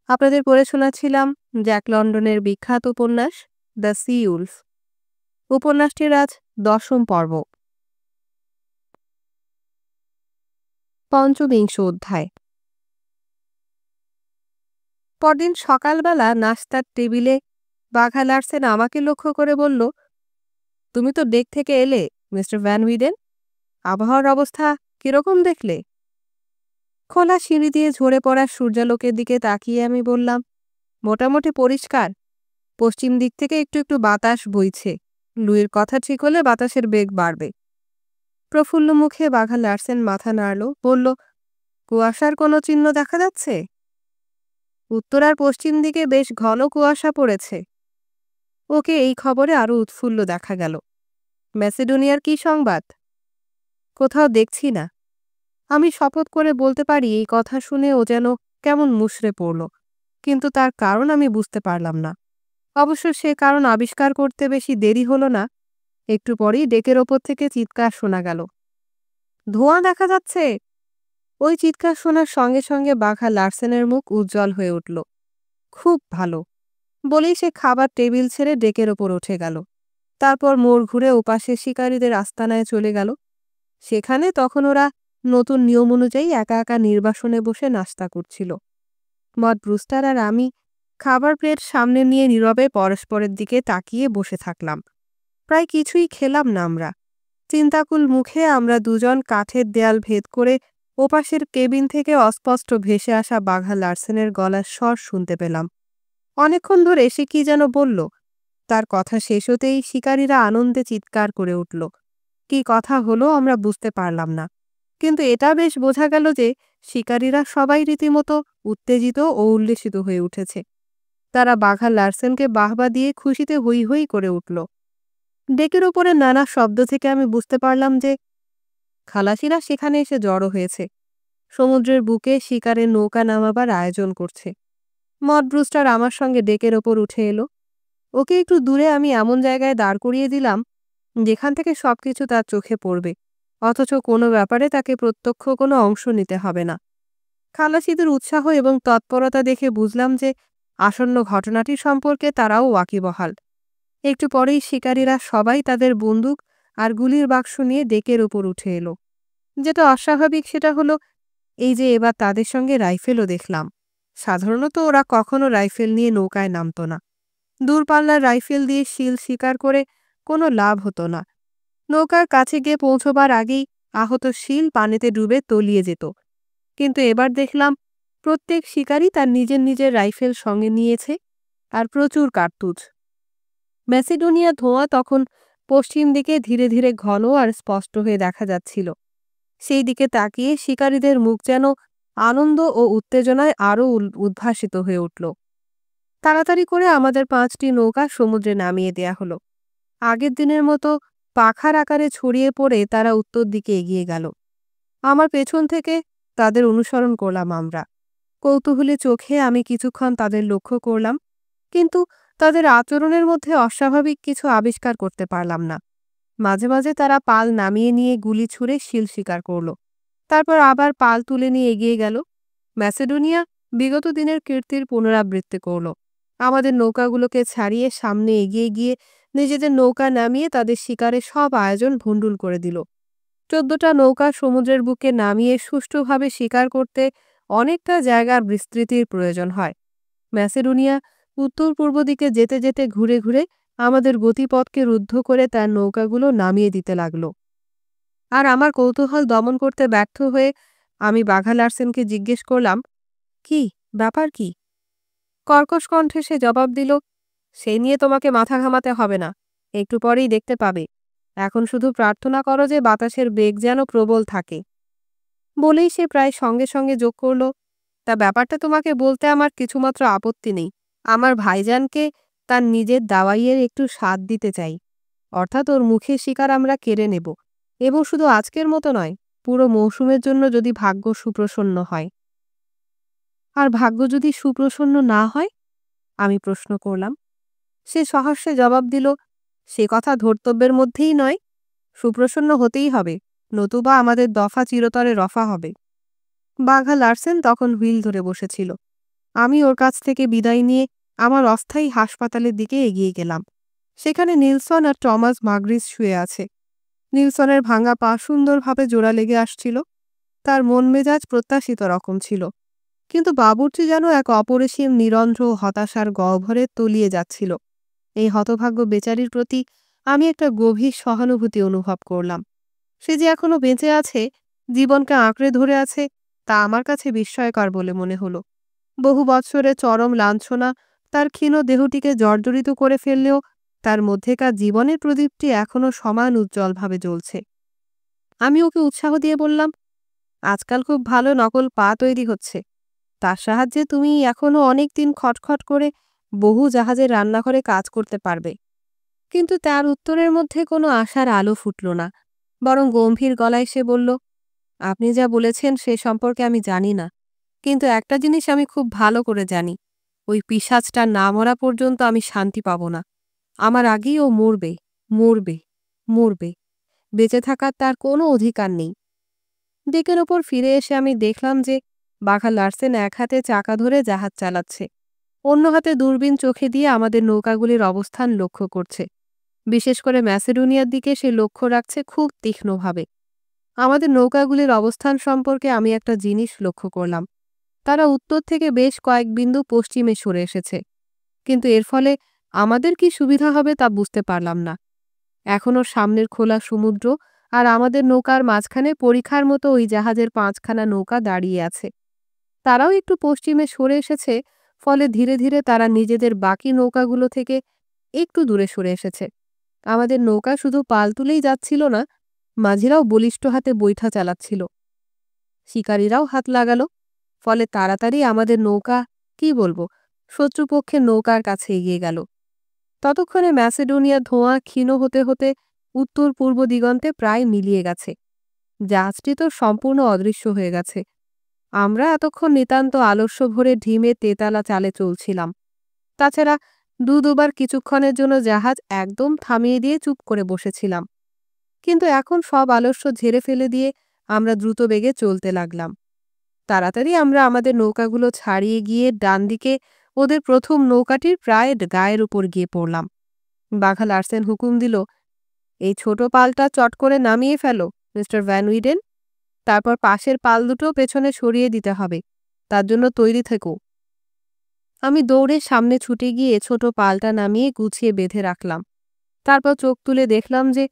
আপনাদের পড়ে শোনাচ্ছিলাম জ্যাক লন্ডনের বিখ্যাত উপন্যাস দ্য সি উলফ। উপন্যাসটির আজ ১০ম পর্ব, পঞ্চবিংশ অধ্যায়। পরদিন সকালবেলা নাশতার টেবিলে বাঘা লার্সেন আমাকে লক্ষ্য করে বলল, তুমি তো ডেক থেকে এলে মিস্টার ভ্যান উইডেন, আবহাওয়ার অবস্থা কিরকম দেখলে? খোলা সিঁড়ি দিয়ে ঝরে পড়া সূর্যালোকের দিকে তাকিয়ে আমি বললাম, মোটামুটি পরিষ্কার। পশ্চিম দিক থেকে একটু একটু বাতাস বইছে। লুইয়ের কথা ঠিক হলে বাতাসের বেগ বাড়বে। প্রফুল্ল মুখে বাঘা লার্সেন মাথা নাড়ল, বলল, কুয়াশার কোনো চিহ্ন দেখা যাচ্ছে? উত্তর আর পশ্চিম দিকে বেশ ঘন কুয়াশা পড়েছে। ওকে এই খবরে আরো উৎফুল্ল দেখা গেল। ম্যাসেডোনিয়ার কি সংবাদ? কোথাও দেখছি না। আমি শপথ করে বলতে পারি এই কথা শুনে ও যেন কেমন মুষড়ে পড়ল, কিন্তু তার কারণ আমি বুঝতে পারলাম না। অবশ্য সে কারণ আবিষ্কার করতে বেশি দেরি হলো না। একটু পরেই ডেকের ওপর থেকে চিৎকার শোনা গেল, ধোঁয়া দেখা যাচ্ছে। ওই চিৎকার শোনার সঙ্গে সঙ্গে বাঘা লার্সেনের মুখ উজ্জ্বল হয়ে উঠল। খুব ভালো বলেই সে খাবার টেবিল ছেড়ে ডেকের ওপর উঠে গেল। তারপর মোড় ঘুরে ওপাশে শিকারীদের আস্তানায় চলে গেল। সেখানে তখন ওরা নতুন নিয়ম অনুযায়ী একা একা নির্বাসনে বসে নাস্তা করছিল। মড ব্রুস্টার আর আমি খাবার প্লেট সামনে নিয়ে নীরবে পরস্পরের দিকে তাকিয়ে বসে থাকলাম। প্রায় কিছুই খেলাম না আমরা। চিন্তাকুল মুখে আমরা দুজন কাঠের দেয়াল ভেদ করে ওপাশের কেবিন থেকে অস্পষ্ট ভেসে আসা বাঘা লার্সেনের গলার স্বর শুনতে পেলাম। অনেকক্ষণ ধরে সে কি যেন বলল। তার কথা শেষ হতেই শিকারীরা আনন্দে চিৎকার করে উঠল। কি কথা হলো আমরা বুঝতে পারলাম না, কিন্তু এটা বেশ বোঝা গেল যে শিকারীরা সবাই রীতিমতো উত্তেজিত ও উল্লেসিত হয়ে উঠেছে। তারা বাঘা লার্সেনকে বাহবা দিয়ে খুশিতে হৈ হৈ করে উঠল। ডেকের ওপরে নানা শব্দ থেকে আমি বুঝতে পারলাম যে খালাসিরা সেখানে এসে জড়ো হয়েছে। সমুদ্রের বুকে শিকারের নৌকা নামাবার আয়োজন করছে। মড ব্রুস্টার আমার সঙ্গে ডেকের ওপর উঠে এলো। ওকে একটু দূরে আমি এমন জায়গায় দাঁড় করিয়ে দিলাম যেখান থেকে সবকিছু তার চোখে পড়বে, অথচ কোনো ব্যাপারে তাকে প্রত্যক্ষ কোনো অংশ নিতে হবে না। খালাসিদের উৎসাহ এবং তৎপরতা দেখে বুঝলাম যে আসন্ন ঘটনাটি সম্পর্কে তারাও ওয়াকিবহাল। একটু পরেই শিকারীরা সবাই তাদের বন্দুক আর গুলির বাক্স নিয়ে ডেকের ওপর উঠে এলো। যেটা অস্বাভাবিক সেটা হলো এই যে এবার তাদের সঙ্গে রাইফেলও দেখলাম। সাধারণত ওরা কখনো রাইফেল নিয়ে নৌকায় নামতো না। দূরপাল্লার রাইফেল দিয়ে শিল শিকার করে কোনো লাভ হতো না। নৌকার কাছে গিয়ে পৌঁছবার আগেই আহত শিল পানিতে ডুবে তলিয়ে যেত। কিন্তু এবার দেখলাম প্রত্যেক শিকারী তার নিজের নিজের রাইফেল সঙ্গে নিয়েছে, আর প্রচুর কার্তুজ। ম্যাসেডোনিয়া ধোঁয়া তখন পশ্চিম দিকে ধীরে ধীরে ঘন আর স্পষ্ট হয়ে দেখা যাচ্ছিল। সেই দিকে তাকিয়ে শিকারীদের মুখ যেন আনন্দ ও উত্তেজনায় আরও উদ্ভাসিত হয়ে উঠল। তাড়াতাড়ি করে আমাদের 5টি নৌকা সমুদ্রে নামিয়ে দেয়া হলো। আগের দিনের মতো পাখার আকারে ছড়িয়ে পড়ে তারা উত্তর দিকে এগিয়ে গেল। আমার পেছন থেকে তাদের অনুসরণ করলাম আমরা। কৌতূহলী চোখে আমি কিছুক্ষণ তাদের লক্ষ্য করলাম, কিন্তু তাদের আচরণের মধ্যে অস্বাভাবিক কিছু আবিষ্কার করতে পারলাম না। মাঝে মাঝে তারা পাল নামিয়ে নিয়ে গুলি ছুঁড়ে শিল শিকার করল, তারপর আবার পাল তুলে নিয়ে এগিয়ে গেল। ম্যাসেডোনিয়া বিগত দিনের কীর্তির পুনরাবৃত্তি করল। আমাদের নৌকাগুলোকে ছাড়িয়ে সামনে এগিয়ে গিয়ে নিজেদের নৌকা নামিয়ে তাদের শিকারে সব আয়োজন ভণ্ডুল করে দিল। 14টা নৌকা সমুদ্রের বুকে নামিয়ে সুষ্ঠুভাবে শিকার করতে অনেকটা জায়গার বিস্তৃতির প্রয়োজন হয়। ম্যাসেডোনিয়া উত্তর পূর্ব দিকে যেতে যেতে ঘুরে ঘুরে আমাদের গতিপথকে রুদ্ধ করে তার নৌকাগুলো নামিয়ে দিতে লাগল। আর আমার কৌতূহল দমন করতে ব্যর্থ হয়ে আমি বাঘা লার্সেনকে জিজ্ঞেস করলাম, কি ব্যাপার কি? কর্কশ কণ্ঠে সে জবাব দিল, সেই নিয়ে তোমাকে মাথা ঘামাতে হবে না, একটু পরেই দেখতে পাবে। এখন শুধু প্রার্থনা করো যে বাতাসের বেগ যেন প্রবল থাকে। বলেই সে প্রায় সঙ্গে সঙ্গে যোগ করল, তা ব্যাপারটা তোমাকে বলতে আমার কিছুমাত্র আপত্তি নেই। আমার ভাইজানকে তার নিজের দাওয়াইয়ের একটু স্বাদ দিতে চাই, অর্থাৎ ওর মুখের শিকার আমরা কেড়ে নেব, এবং শুধু আজকের মতো নয়, পুরো মৌসুমের জন্য যদি ভাগ্য সুপ্রসন্ন হয়। আর ভাগ্য যদি সুপ্রসন্ন না হয়? আমি প্রশ্ন করলাম। সে সহস্যে জবাব দিল, সে কথা ধর্তব্যের মধ্যেই নয়। সুপ্রসন্ন হতেই হবে, নতুবা আমাদের দফা চিরতরে রফা হবে। বাঘা লার্সেন তখন হুইল ধরে বসেছিল। আমি ওর কাছ থেকে বিদায় নিয়ে আমার অস্থায়ী হাসপাতালের দিকে এগিয়ে গেলাম। সেখানে নিলসন আর টমাস মার্গ্রিস শুয়ে আছে। নিলসনের ভাঙা পা সুন্দরভাবে জোড়া লেগে আসছিল। তার মন মেজাজ প্রত্যাশিত রকম ছিল, কিন্তু বাবুর্চি যেন এক অপরিসীম নিরন্ধ্র হতাশার গহ্বরে তলিয়ে যাচ্ছিল। এই হতভাগ্য বেচারির প্রতি আমি একটা গভীর সহানুভূতি অনুভব করলাম। সে যে এখনো বেঁচে আছে, জীবনকে আঁকড়ে ধরে আছে, তা আমার কাছে বিস্ময়কর বলে মনে হলো। বহু বৎসরের চরম লাঞ্ছনা তার ক্ষীণ দেহটিকে জর্জরিত করে ফেললেও তার মধ্যেকার জীবনের প্রদীপটি এখনো সমান উজ্জ্বলভাবে জ্বলছে। আমি ওকে উৎসাহ দিয়ে বললাম, আজকাল খুব ভালো নকল পা তৈরি হচ্ছে। তার সাহায্যে তুমি এখনো অনেক দিন খটখট করে বহু জাহাজের রান্নাঘরে কাজ করতে পারবে। কিন্তু তার উত্তরের মধ্যে কোনো আশার আলো ফুটল না, বরং গম্ভীর গলায় সে বলল, আপনি যা বলেছেন সে সম্পর্কে আমি জানি না, কিন্তু একটা জিনিস আমি খুব ভালো করে জানি, ওই পিশাচটা না মরা পর্যন্ত আমি শান্তি পাব না। আমার আগেই ও মরবে, মরবে, মরবে। বেঁচে থাকার তার কোনো অধিকার নেই। ডেকের ওপর ফিরে এসে আমি দেখলাম যে বাঘা লার্সেন এক হাতে চাকা ধরে জাহাজ চালাচ্ছে, অন্য হাতে দূরবীন চোখে দিয়ে আমাদের নৌকাগুলির অবস্থান লক্ষ্য করছে। বিশেষ করে ম্যাসেডোনিয়ার দিকে সে লক্ষ্য রাখছে খুব তীক্ষ্ণভাবে। আমাদের নৌকাগুলির অবস্থান সম্পর্কে আমি একটা জিনিস লক্ষ্য করলাম, তারা উত্তর থেকে বেশ কয়েক বিন্দু পশ্চিমে সরে এসেছে, কিন্তু এর ফলে আমাদের কি সুবিধা হবে তা বুঝতে পারলাম না। এখনও সামনের খোলা সমুদ্র আর আমাদের নৌকার মাঝখানে পরীক্ষার মতো ওই জাহাজের 5খানা নৌকা দাঁড়িয়ে আছে। তারাও একটু পশ্চিমে সরে এসেছে, ফলে ধীরে ধীরে তারা নিজেদের বাকি নৌকাগুলো থেকে একটু দূরে সরে এসেছে। আমাদের নৌকা শুধু পাল তুলেই যাচ্ছিল না, মাঝিরাও বলিষ্ঠ হাতে বৈঠা চালাচ্ছিল। শিকারীরাও হাত লাগালো, ফলে তাড়াতাড়ি আমাদের নৌকা, কি বলবো, শত্রুপক্ষের নৌকার কাছে এগিয়ে গেল। ততক্ষণে ম্যাসেডোনিয়া ধোঁয়া ক্ষীণ হতে হতে উত্তর পূর্ব দিগন্তে প্রায় মিলিয়ে গেছে। জাহাজটি তো সম্পূর্ণ অদৃশ্য হয়ে গেছে। আমরা এতক্ষণ নিতান্ত আলস্য ভরে ঢিমে তেতালা চালে চলছিলাম। তাছাড়া দুবার কিছুক্ষণের জন্য জাহাজ একদম থামিয়ে দিয়ে চুপ করে বসেছিলাম। কিন্তু এখন সব আলস্য ঝেড়ে ফেলে দিয়ে আমরা দ্রুত বেগে চলতে লাগলাম। তাড়াতাড়ি আমরা আমাদের নৌকাগুলো ছাড়িয়ে গিয়ে ডান দিকে ওদের প্রথম নৌকাটির প্রায় গায়ের উপর গিয়ে পড়লাম। বাঘা লার্সেন হুকুম দিল, এই ছোট পালটা চট করে নামিয়ে ফেলো মিস্টার ভ্যান উইডেন, তারপর পাশের পাল দুটো পেছনে সরিয়ে দিতে হবে, তার জন্য তৈরি থেকো। আমি দৌড়ে সামনে ছুটে গিয়ে ছোট পালটা নামিয়ে গুছিয়ে বেঁধে রাখলাম। তারপর চোখ তুলে দেখলাম যে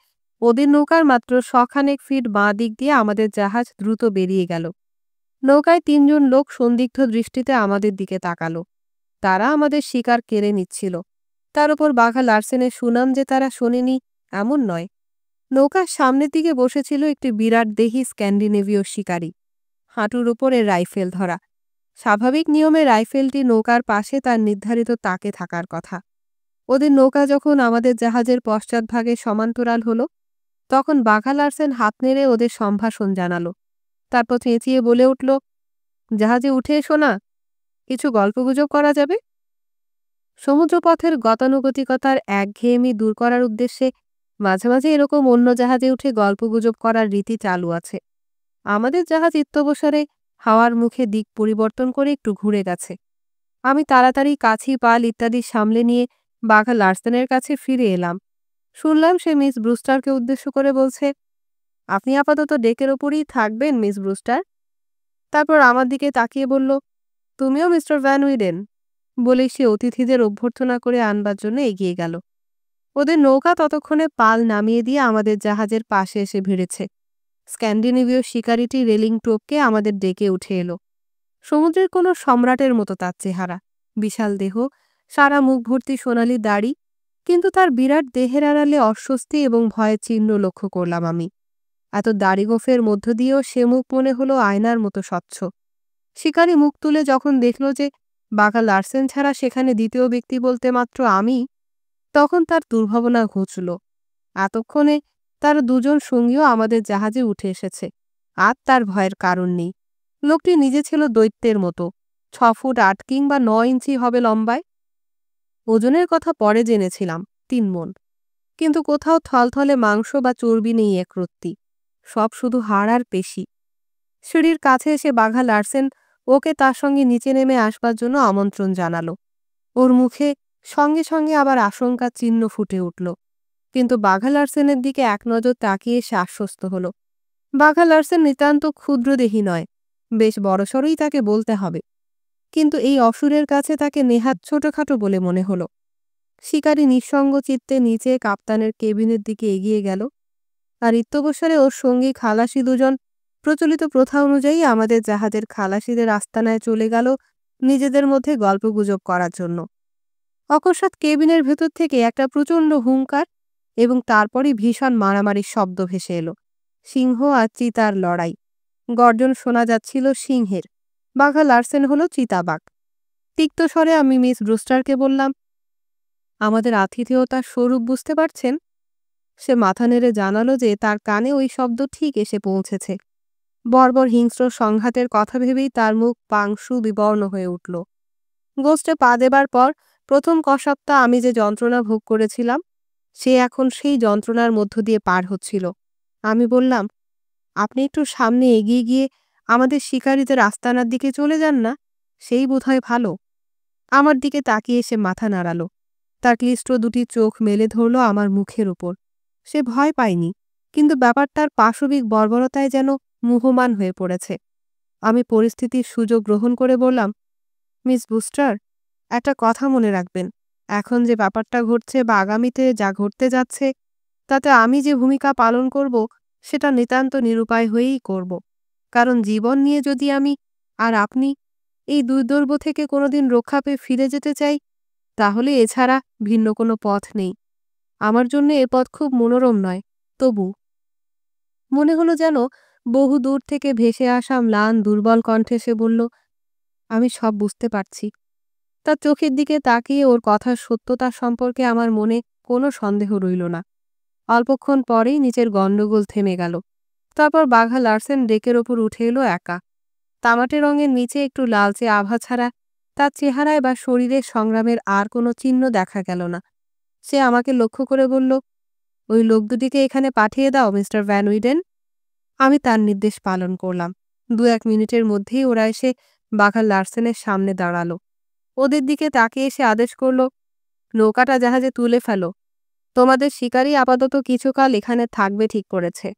ওদের নৌকার মাত্র 100 ফিট বাঁ দিক দিয়ে আমাদের জাহাজ দ্রুত বেরিয়ে গেল। নৌকায় 3জন লোক সন্দিগ্ধ দৃষ্টিতে আমাদের দিকে তাকালো। তারা আমাদের শিকার কেড়ে নিচ্ছিল। তার উপর বাঘা লার্সেনের সুনাম যে তারা শোনেনি এমন নয়। নৌকার সামনের দিকে বসেছিল একটি বিরাট দেহী স্ক্যান্ডিনেভীয় শিকারী, হাঁটুর উপরে রাইফেল ধরা। স্বাভাবিক নিয়মে রাইফেলটি নৌকার পাশে তার নির্ধারিত তাকে থাকার কথা। ওদের নৌকা যখন আমাদের জাহাজের পশ্চাৎভাগে সমান্তরাল হলো, তখন বাঘা লার্সেন হাত নেড়ে ওদের সম্ভাষণ জানালো। তারপর চেঁচিয়ে বলে উঠল, জাহাজে উঠে এসো না, কিছু গল্পগুজব করা যাবে। সমুদ্রপথের গতানুগতিকতার একঘেয়েমি দূর করার উদ্দেশ্যে মাঝে মাঝে এরকম অন্য জাহাজে উঠে গল্পগুজব করার রীতি চালু আছে। আমাদের জাহাজ ইত্যবসরে হাওয়ার মুখে দিক পরিবর্তন করে একটু ঘুরে গেছে। আমি তাড়াতাড়ি কাছি পাল ইত্যাদি সামলে নিয়ে বাঘা লার্সেনের কাছে ফিরে এলাম। শুনলাম সে মিস ব্রুস্টারকে উদ্দেশ্য করে বলছে, আপনি আপাতত ডেকের ওপরই থাকবেন মিস ব্রুস্টার। তারপর আমার দিকে তাকিয়ে বলল, তুমিও মিস্টার ভ্যান উইডেন, বলে সে অতিথিদের অভ্যর্থনা করে আনবার জন্য এগিয়ে গেল। ওদের নৌকা ততক্ষণে পাল নামিয়ে দিয়ে আমাদের জাহাজের পাশে এসে ভিড়েছে। স্ক্যান্ডিনেভীয় শিকারিটি রেলিং টোপকে আমাদের ডেকে উঠে এলো। সমুদ্রের কোনো সম্রাটের মতো তার চেহারা, বিশাল দেহ, সারা মুখ ভর্তি সোনালি দাড়ি, কিন্তু তার বিরাট দেহের আড়ালে অস্বস্তি এবং ভয়ের চিহ্ন লক্ষ্য করলাম আমি। এত দাড়ি গোফের মধ্য দিয়েও সে মুখ মনে হলো আয়নার মতো স্বচ্ছ। শিকারী মুখ তুলে যখন দেখল যে বাঘা লার্সেন ছাড়া সেখানে দ্বিতীয় ব্যক্তি বলতে মাত্র আমি, তখন তার দুর্ভাবনা ঘুচল। এতক্ষণে তার 2জন সঙ্গীও আমাদের জাহাজে উঠে এসেছে, আর তার ভয়ের কারণ নেই। লোকটি নিজে ছিল দৈত্যের মতো, 6 ফুট 8 কিংবা 9 ইঞ্চি হবে লম্বায়। ওজনের কথা পরে জেনেছিলাম 3 মণ, কিন্তু কোথাও থলথলে মাংস বা চর্বি নেই একরত্তি, সব শুধু হাড় আর পেশি। সিঁড়ির কাছে এসে বাঘা লার্সেন ওকে তার সঙ্গে নিচে নেমে আসবার জন্য আমন্ত্রণ জানালো। ওর মুখে সঙ্গে সঙ্গে আবার আশঙ্কার চিহ্ন ফুটে উঠল, কিন্তু বাঘা লার্সেনের দিকে এক নজর তাকিয়ে সে আশ্বস্ত হলো। বাঘা লার্সেন নিতান্ত ক্ষুদ্রদেহী নয়, বেশ বড়সড়ই তাকে বলতে হবে, কিন্তু এই অসুরের কাছে তাকে নেহাত ছোটখাটো বলে মনে হলো। শিকারী নিঃসঙ্গ চিত্তে নিচে কাপ্তানের কেবিনের দিকে এগিয়ে গেল, আর ইত্যবসরে ওর সঙ্গী খালাসি দুজন প্রচলিত প্রথা অনুযায়ী আমাদের জাহাজের খালাসিদের আস্তানায় চলে গেল নিজেদের মধ্যে গল্পগুজব করার জন্য। অকস্মাৎ কেবিনের ভেতর থেকে একটা প্রচণ্ড হুঙ্কার এবং তারপরই ভীষণ মারামারির শব্দ ভেসে এলো। সিংহ আর চিতার লড়াই। গর্জন শোনা যাচ্ছিল সিংহের, বাঘা লার্সেন হলো চিতাবাঘ। তিক্ত স্বরে আমি মিস ব্রুস্টারকে বললাম, আমাদের আতিথেয়তার স্বরূপ বুঝতে পারছেন? সে মাথা নেড়ে জানালো যে তার কানে ওই শব্দ ঠিক এসে পৌঁছেছে। বর্বর হিংস্র সংঘাতের কথা ভেবেই তার মুখ পাংশু বিবর্ণ হয়ে উঠল। গোস্টে পা দেবার পর প্রথম কসপ্তাহ আমি যে যন্ত্রণা ভোগ করেছিলাম, সে এখন সেই যন্ত্রণার মধ্য দিয়ে পার হচ্ছিল। আমি বললাম, আপনি একটু সামনে এগিয়ে গিয়ে আমাদের শিকারীদের আস্তানার দিকে চলে যান না, সেই বোধহয় ভালো। আমার দিকে তাকিয়ে সে মাথা নাড়ালো। তার ক্লিষ্ট দুটি চোখ মেলে ধরল আমার মুখের উপর। সে ভয় পায়নি, কিন্তু ব্যাপারটার পাশবিক বর্বরতায় যেন মুহ্যমান হয়ে পড়েছে। আমি পরিস্থিতির সুযোগ গ্রহণ করে বললাম, মিস বুস্টার, একটা কথা মনে রাখবেন, এখন যে ব্যাপারটা ঘটছে বা আগামীতে যা ঘটতে যাচ্ছে, তাতে আমি যে ভূমিকা পালন করব সেটা নিতান্ত নিরুপায় হয়েই করব। কারণ জীবন নিয়ে যদি আমি আর আপনি এই দুর্দৈব থেকে কোনোদিন রক্ষা পেয়ে ফিরে যেতে চাই, তাহলে এছাড়া ভিন্ন কোনো পথ নেই। আমার জন্য এ পথ খুব মনোরম নয়, তবু মনে হলো যেন বহু দূর থেকে ভেসে আসা ম্লান দুর্বল কণ্ঠে সে বলল, আমি সব বুঝতে পারছি। তার চোখের দিকে তাকিয়ে ওর কথার সত্যতা সম্পর্কে আমার মনে কোনো সন্দেহ রইল না। অল্পক্ষণ পরেই নিচের গণ্ডগোল থেমে গেল। তারপর বাঘা লার্সেন ডেকের ওপর উঠে এলো একা। তামাটে রঙের নিচে একটু লালচে আভা ছাড়া তার চেহারায় বা শরীরে সংগ্রামের আর কোনো চিহ্ন দেখা গেল না। সে আমাকে লক্ষ্য করে বলল, ওই লোক দুটিকে এখানে পাঠিয়ে দাও, মিস্টার ভ্যান উইডেন। আমি তার নির্দেশ পালন করলাম। 2-1 মিনিটের মধ্যেই ওরা এসে বাঘা লার্সেনের সামনে দাঁড়ালো। ওদের দিকে তাকিয়ে এসে আদেশ করল, নৌকাটা জাহাজে তুলে ফেলো। তোমাদের শিকারী আপাতত কিছুকাল এখানে থাকবে ঠিক করেছে।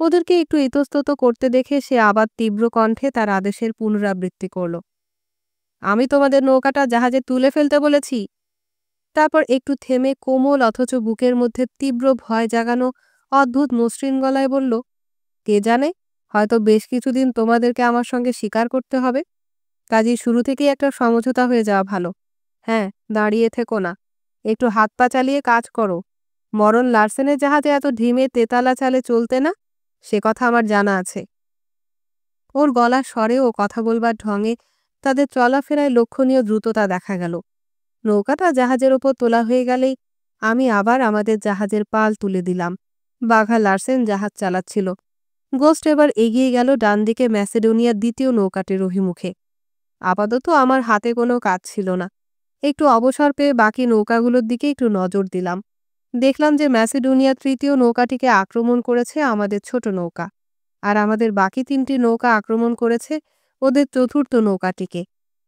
ওদেরকে একটু ইতস্তত করতে দেখে সে আবার তীব্র কণ্ঠে তার আদেশের পুনরাবৃত্তি করল, আমি তোমাদের নৌকাটা জাহাজে তুলে ফেলতে বলেছি। তারপর একটু থেমে কোমল অথচ বুকের মধ্যে তীব্র ভয় জাগানো অদ্ভুত মসৃণ গলায় বলল, কে জানে, হয়তো বেশ কিছুদিন তোমাদেরকে আমার সঙ্গে স্বীকার করতে হবে। কাজেই শুরু থেকেই একটা সমঝোতা হয়ে যাওয়া ভালো। হ্যাঁ, দাঁড়িয়ে থেকো না, একটু হাত পা চালিয়ে কাজ করো। মরণ লার্সেনের জাহাজে এত ঢিমে তেতালা চালে চলতে না, সে কথা আমার জানা আছে। ওর গলার স্বরে ও কথা বলবার ঢঙে তাদের চলাফেরায় লক্ষণীয় দ্রুততা দেখা গেল। নৌকাটা জাহাজের ওপর তোলা হয়ে গেলেই আমি আবার আমাদের জাহাজের পাল তুলে দিলাম। বাঘা লার্সেন জাহাজ চালাচ্ছিল। গোস্ট এবার এগিয়ে গেল ডান দিকে ম্যাসেডোনিয়ার দ্বিতীয় নৌকাটির অভিমুখে। আপাতত আমার হাতে কোনো কাজ ছিল না। একটু অবসর পেয়ে বাকি নৌকাগুলোর দিকে একটু নজর দিলাম। দেখলাম যে ম্যাসেডোনিয়ার তৃতীয় নৌকাটিকে আক্রমণ করেছে আমাদের ছোট নৌকা, আর আমাদের বাকি 3টি নৌকা আক্রমণ করেছে ওদের চতুর্থ নৌকাটিকে।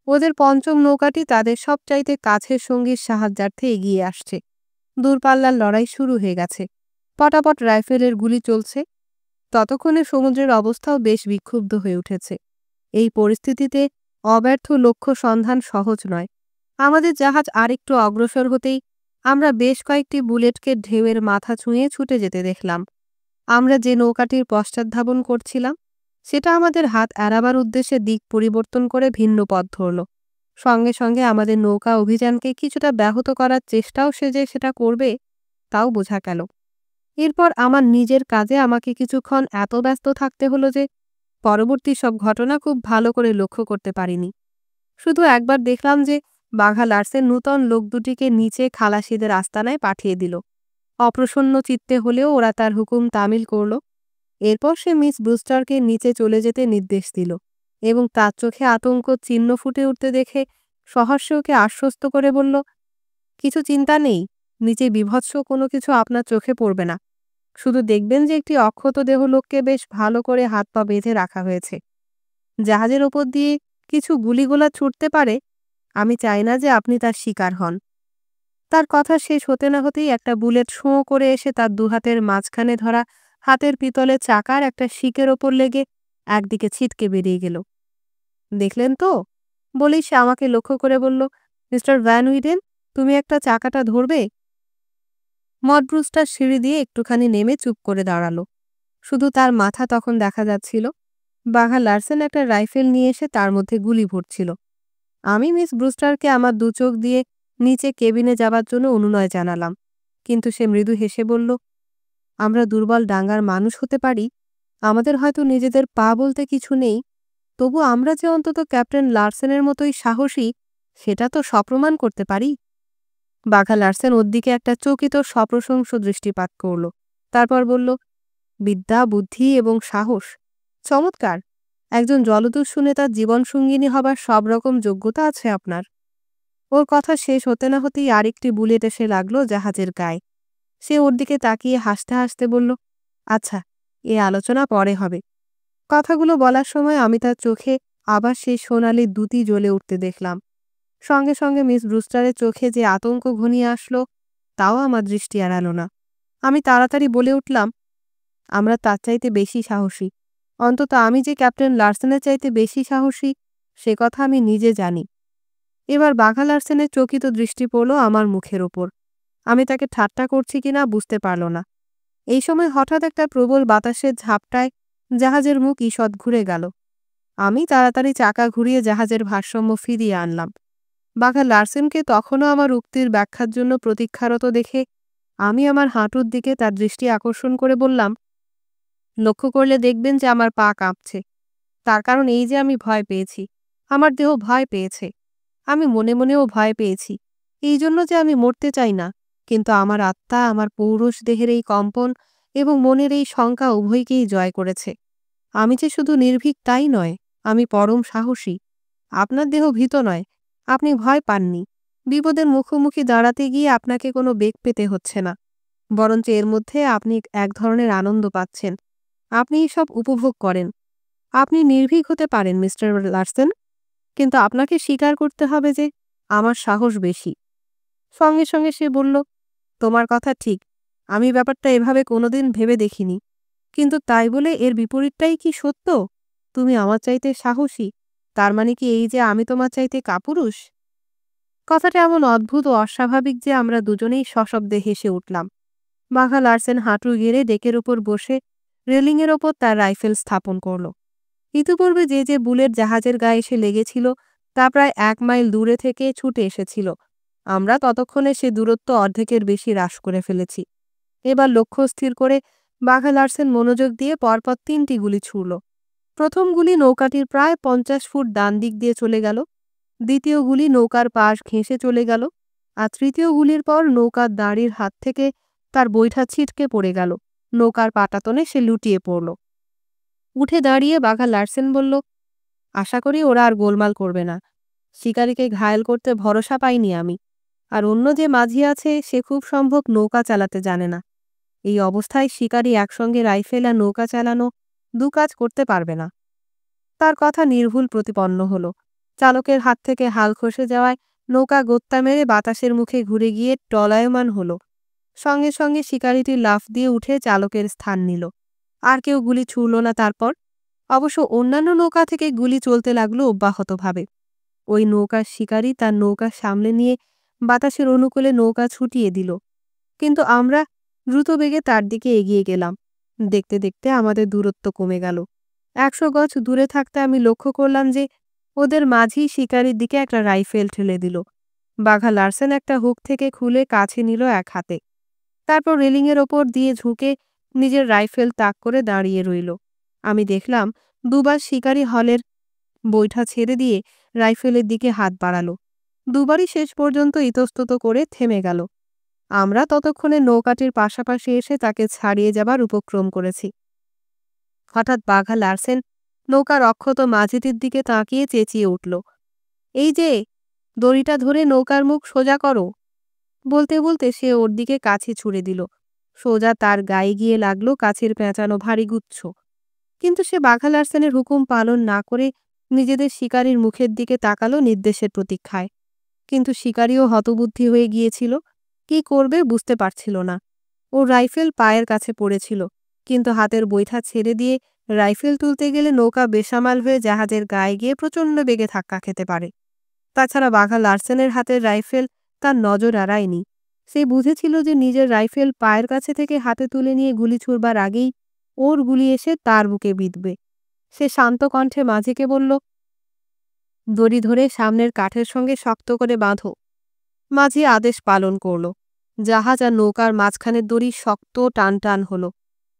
ওদের পঞ্চম নৌকাটি তাদের সবচাইতে কাছের সঙ্গীর সাহায্যার্থে এগিয়ে আসছে। দূরপাল্লার লড়াই শুরু হয়ে গেছে। পটাপট রাইফেলের গুলি চলছে। ততক্ষণে সমুদ্রের অবস্থাও বেশ বিক্ষুব্ধ হয়ে উঠেছে। এই পরিস্থিতিতে অব্যর্থ লক্ষ্য সন্ধান সহজ নয়। আমাদের জাহাজ আরেকটু অগ্রসর হতেই আমরা বেশ কয়েকটি বুলেটকে ঢেউয়ের মাথা ছুঁয়ে ছুটে যেতে দেখলাম। আমরা যে নৌকাটির পশ্চাৎধাবন করছিলাম সেটা আমাদের হাত এড়াবার উদ্দেশ্যে দিক পরিবর্তন করে ভিন্ন পথ ধরল। সঙ্গে সঙ্গে আমাদের নৌকা অভিযানকে কিছুটা ব্যাহত করার চেষ্টাও সে যে সেটা করবে, তাও বোঝা গেল। এরপর আমার নিজের কাজে আমাকে কিছুক্ষণ এত ব্যস্ত থাকতে হলো যে পরবর্তী সব ঘটনা খুব ভালো করে লক্ষ্য করতে পারিনি। শুধু একবার দেখলাম যে বাঘা লার্সেন নূতন লোক দুটিকে নিচে খালাসিদের আস্তানায় পাঠিয়ে দিল। অপ্রসন্ন চিত্তে হলেও ওরা তার হুকুম তামিল করল। এরপর সে মিস ব্রুস্টারকে নিচে চলে যেতে নির্দেশ দিল এবং তার চোখে আতঙ্ক চিহ্ন ফুটে উঠতে দেখে সহর্ষে ওকে আশ্বস্ত করে বলল, কিছু চিন্তা নেই, নিচে বিভৎস কোনো কিছু আপনার চোখে পড়বে না। শুধু দেখবেন যে একটি অক্ষত দেহ লোককে বেশ ভালো করে হাত পা বেঁধে রাখা হয়েছে। জাহাজের ওপর দিয়ে কিছু গুলিগোলা ছুটতে পারে, আমি চাই না যে আপনি তার শিকার হন। তার কথা শেষ হতে না হতেই একটা বুলেট শোঁ করে এসে তার দুহাতের মাঝখানে ধরা হাতের পিতলের চাকার একটা শিকের ওপর লেগে একদিকে ছিটকে বেরিয়ে গেল। দেখলেন তো, বলেই সে আমাকে লক্ষ্য করে বলল, মিস্টার ভ্যান উইডেন, তুমি একটা চাকাটা ধরবে? মডব্রুস্টার সিঁড়ি দিয়ে একটুখানি নেমে চুপ করে দাঁড়ালো। শুধু তার মাথা তখন দেখা যাচ্ছিল। বাঘা লার্সেন একটা রাইফেল নিয়ে এসে তার মধ্যে গুলি ভরছিল। আমি মিস ব্রুস্টারকে আমার দু চোখ দিয়ে নিচে কেবিনে যাবার জন্য অনুনয় জানালাম, কিন্তু সে মৃদু হেসে বলল, আমরা দুর্বল ডাঙ্গার মানুষ হতে পারি, আমাদের হয়তো নিজেদের পা বলতে কিছু নেই, তবু আমরা যে অন্তত ক্যাপ্টেন লার্সেনের মতোই সাহসী সেটা তো সপ্রমাণ করতে পারি। বাঘা লার্সেন ওর দিকে একটা চকিত সপ্রশংস দৃষ্টিপাত করল। তারপর বলল, বিদ্যা, বুদ্ধি এবং সাহস, চমৎকার। একজন জলদস্যু শুনে তার জীবনসঙ্গিনী হবার সব রকম যোগ্যতা আছে আপনার। ওর কথা শেষ হতে না হতেই আরেকটি বুলেট এসে লাগলো জাহাজের গায়ে। সে ওর দিকে তাকিয়ে হাসতে হাসতে বলল, আচ্ছা, এ আলোচনা পরে হবে। কথাগুলো বলার সময় আমি তার চোখে আবার সেই সোনালি দ্যুতি জ্বলে উঠতে দেখলাম। সঙ্গে সঙ্গে মিস ব্রুস্টারের চোখে যে আতঙ্ক ঘনিয়ে আসলো তাও আমার দৃষ্টি এড়াল না। আমি তাড়াতাড়ি বলে উঠলাম, আমরা তার চাইতে বেশি সাহসী। অন্তত আমি যে ক্যাপ্টেন লার্সেনের চাইতে বেশি সাহসী সে কথা আমি নিজে জানি। এবার বাঘা লার্সেনের চকিত দৃষ্টি পড়ল আমার মুখের ওপর। আমি তাকে ঠাট্টা করছি কিনা বুঝতে পারল না। এই সময় হঠাৎ একটা প্রবল বাতাসের ঝাপটায় জাহাজের মুখ ঈষৎ ঘুরে গেল। আমি তাড়াতাড়ি চাকা ঘুরিয়ে জাহাজের ভারসাম্য ফিরিয়ে আনলাম। বাঘা লার্সেনকে তখনও আমার উক্তির ব্যাখ্যার জন্য প্রতীক্ষারত দেখে আমি আমার হাঁটুর দিকে তার দৃষ্টি আকর্ষণ করে বললাম, লক্ষ্য করলে দেখবেন যে আমার পা কাঁপছে। তার কারণ এই যে আমি ভয় পেয়েছি, আমার দেহ ভয় পেয়েছে। আমি মনে মনেও ভয় পেয়েছি, এই জন্য যে আমি মরতে চাই না, কিন্তু আমার আত্মা আমার পৌরুষ দেহের এই কম্পন এবং মনের এই শঙ্কা উভয়কেই জয় করেছে। আমি যে শুধু নির্ভীক তাই নয়, আমি পরম সাহসী। আপনার দেহ ভীত নয়, আপনি ভয় পাননি। বিপদের মুখোমুখি দাঁড়াতে গিয়ে আপনাকে কোনো বেগ পেতে হচ্ছে না, বরঞ্চ এর মধ্যে আপনি এক ধরনের আনন্দ পাচ্ছেন। আপনি সব উপভোগ করেন। আপনি নির্ভীক হতে পারেন মিস্টার লার্সেন, কিন্তু আপনাকে স্বীকার করতে হবে যে আমার সাহস বেশি। সঙ্গে সঙ্গে সে বলল, তোমার কথা ঠিক, আমি ব্যাপারটা এভাবে কোনোদিন ভেবে দেখিনি, কিন্তু তাই বলে এর বিপরীতটাই কি সত্য? তুমি আমার চাইতে সাহসী, তার মানে কি এই যে আমি তোমার চাইতে কাপুরুষ? কথাটা এমন অদ্ভুত ও অস্বাভাবিক যে আমরা দুজনেই সশব্দে হেসে উঠলাম। বাঘা লার্সেন হাঁটু গেড়ে ডেকের ওপর বসে রেলিংয়ের ওপর তার রাইফেল স্থাপন করল। ইতিপূর্বে যে যে বুলেট জাহাজের গায়ে এসে লেগেছিল তা প্রায় 1 মাইল দূরে থেকে ছুটে এসেছিল। আমরা ততক্ষণে সে দূরত্ব অর্ধেকের বেশি হ্রাস করে ফেলেছি। এবার লক্ষ্য স্থির করে বাঘা লার্সেন মনোযোগ দিয়ে পরপর 3টি গুলি ছুড়ল। প্রথম গুলি নৌকাটির প্রায় 50 ফুট ডান দিক দিয়ে চলে গেল। দ্বিতীয় গুলি নৌকার পাশ ঘেঁষে চলে গেল। আর তৃতীয় গুলির পর নৌকার দাঁড়ির হাত থেকে তার বৈঠা ছিটকে পড়ে গেল। নৌকার পাটাতনে সে লুটিয়ে পড়ল। উঠে দাঁড়িয়ে বাঘা লার্সেন বলল, আশা করি ওরা আর গোলমাল করবে না। শিকারীকে ঘায়েল করতে ভরসা পাইনি আমি। আর অন্য যে মাঝি আছে সে খুব সম্ভব নৌকা চালাতে জানে না। এই অবস্থায় শিকারী একসঙ্গে রাইফেল আর নৌকা চালানো 2 কাজ করতে পারবে না। তার কথা নির্ভুল প্রতিপন্ন হলো। চালকের হাত থেকে হাল খসে যাওয়ায় নৌকা গোত্তা মেরে বাতাসের মুখে ঘুরে গিয়ে টলায়মান হলো। সঙ্গে সঙ্গে শিকারীটি লাফ দিয়ে উঠে চালকের স্থান নিল। আর কেউ গুলি ছুড়ল না তারপর। অবশ্য অন্যান্য নৌকা থেকে গুলি চলতে লাগলো অব্যাহতভাবে। ওই নৌকার শিকারী তার নৌকা সামলে নিয়ে বাতাসের অনুকূলে নৌকা ছুটিয়ে দিল। কিন্তু আমরা দ্রুত বেগে তার দিকে এগিয়ে গেলাম। দেখতে দেখতে আমাদের দূরত্ব কমে গেল। 100 গজ দূরে থাকতে আমি লক্ষ্য করলাম যে ওদের মাঝি শিকারির দিকে একটা রাইফেল ঠেলে দিল। বাঘা লার্সেন একটা হুক থেকে খুলে কাছে নিল এক হাতে। তারপর রেলিংয়ের ওপর দিয়ে ঝুঁকে নিজের রাইফেল তাক করে দাঁড়িয়ে রইল। আমি দেখলাম দুবার শিকারি হলের বৈঠা ছেড়ে দিয়ে রাইফেলের দিকে হাত বাড়ালো। দুবারই শেষ পর্যন্ত ইতস্তত করে থেমে গেল। আমরা ততক্ষণে নৌকাটির পাশাপাশি এসে তাকে ছাড়িয়ে যাবার উপক্রম করেছি। হঠাৎ বাঘা লার্সেন নৌকার অক্ষত মাঝিটির দিকে তাকিয়ে চেঁচিয়ে উঠল, এই যে, দড়িটা ধরে নৌকার মুখ সোজা করো। বলতে বলতে সে ওর দিকে কাছে ছুঁড়ে দিল। সোজা তার গায়ে গিয়ে লাগলো কাছের পেঁচানো ভারী গুচ্ছ। কিন্তু সে বাঘা লার্সেনের হুকুম পালন না করে নিজেদের শিকারীর মুখের দিকে তাকালো নির্দেশের প্রতীক্ষায়। কিন্তু শিকারীও হতবুদ্ধি হয়ে গিয়েছিল, কি করবে বুঝতে পারছিল না। ও রাইফেল পায়ের কাছে পড়েছিল, কিন্তু হাতের বৈঠা ছেড়ে দিয়ে রাইফেল তুলতে গেলে নৌকা বেসামাল হয়ে জাহাজের গায়ে গিয়ে প্রচণ্ড বেগে ধাক্কা খেতে পারে। তাছাড়া বাঘা লার্সেনের হাতের রাইফেল তার নজর এড়ায়নি। সে বুঝেছিল যে নিজের রাইফেল পায়ের কাছে থেকে হাতে তুলে নিয়ে গুলি ছুড়বার আগেই ওর গুলি এসে তার বুকে বিঁধবে। সে শান্ত কণ্ঠে মাঝিকে বলল, দড়ি ধরে সামনের কাঠের সঙ্গে শক্ত করে বাঁধো। মাঝি আদেশ পালন করল। জাহাজ আর নৌকার মাঝখানের দড়ি শক্ত টান টান হলো।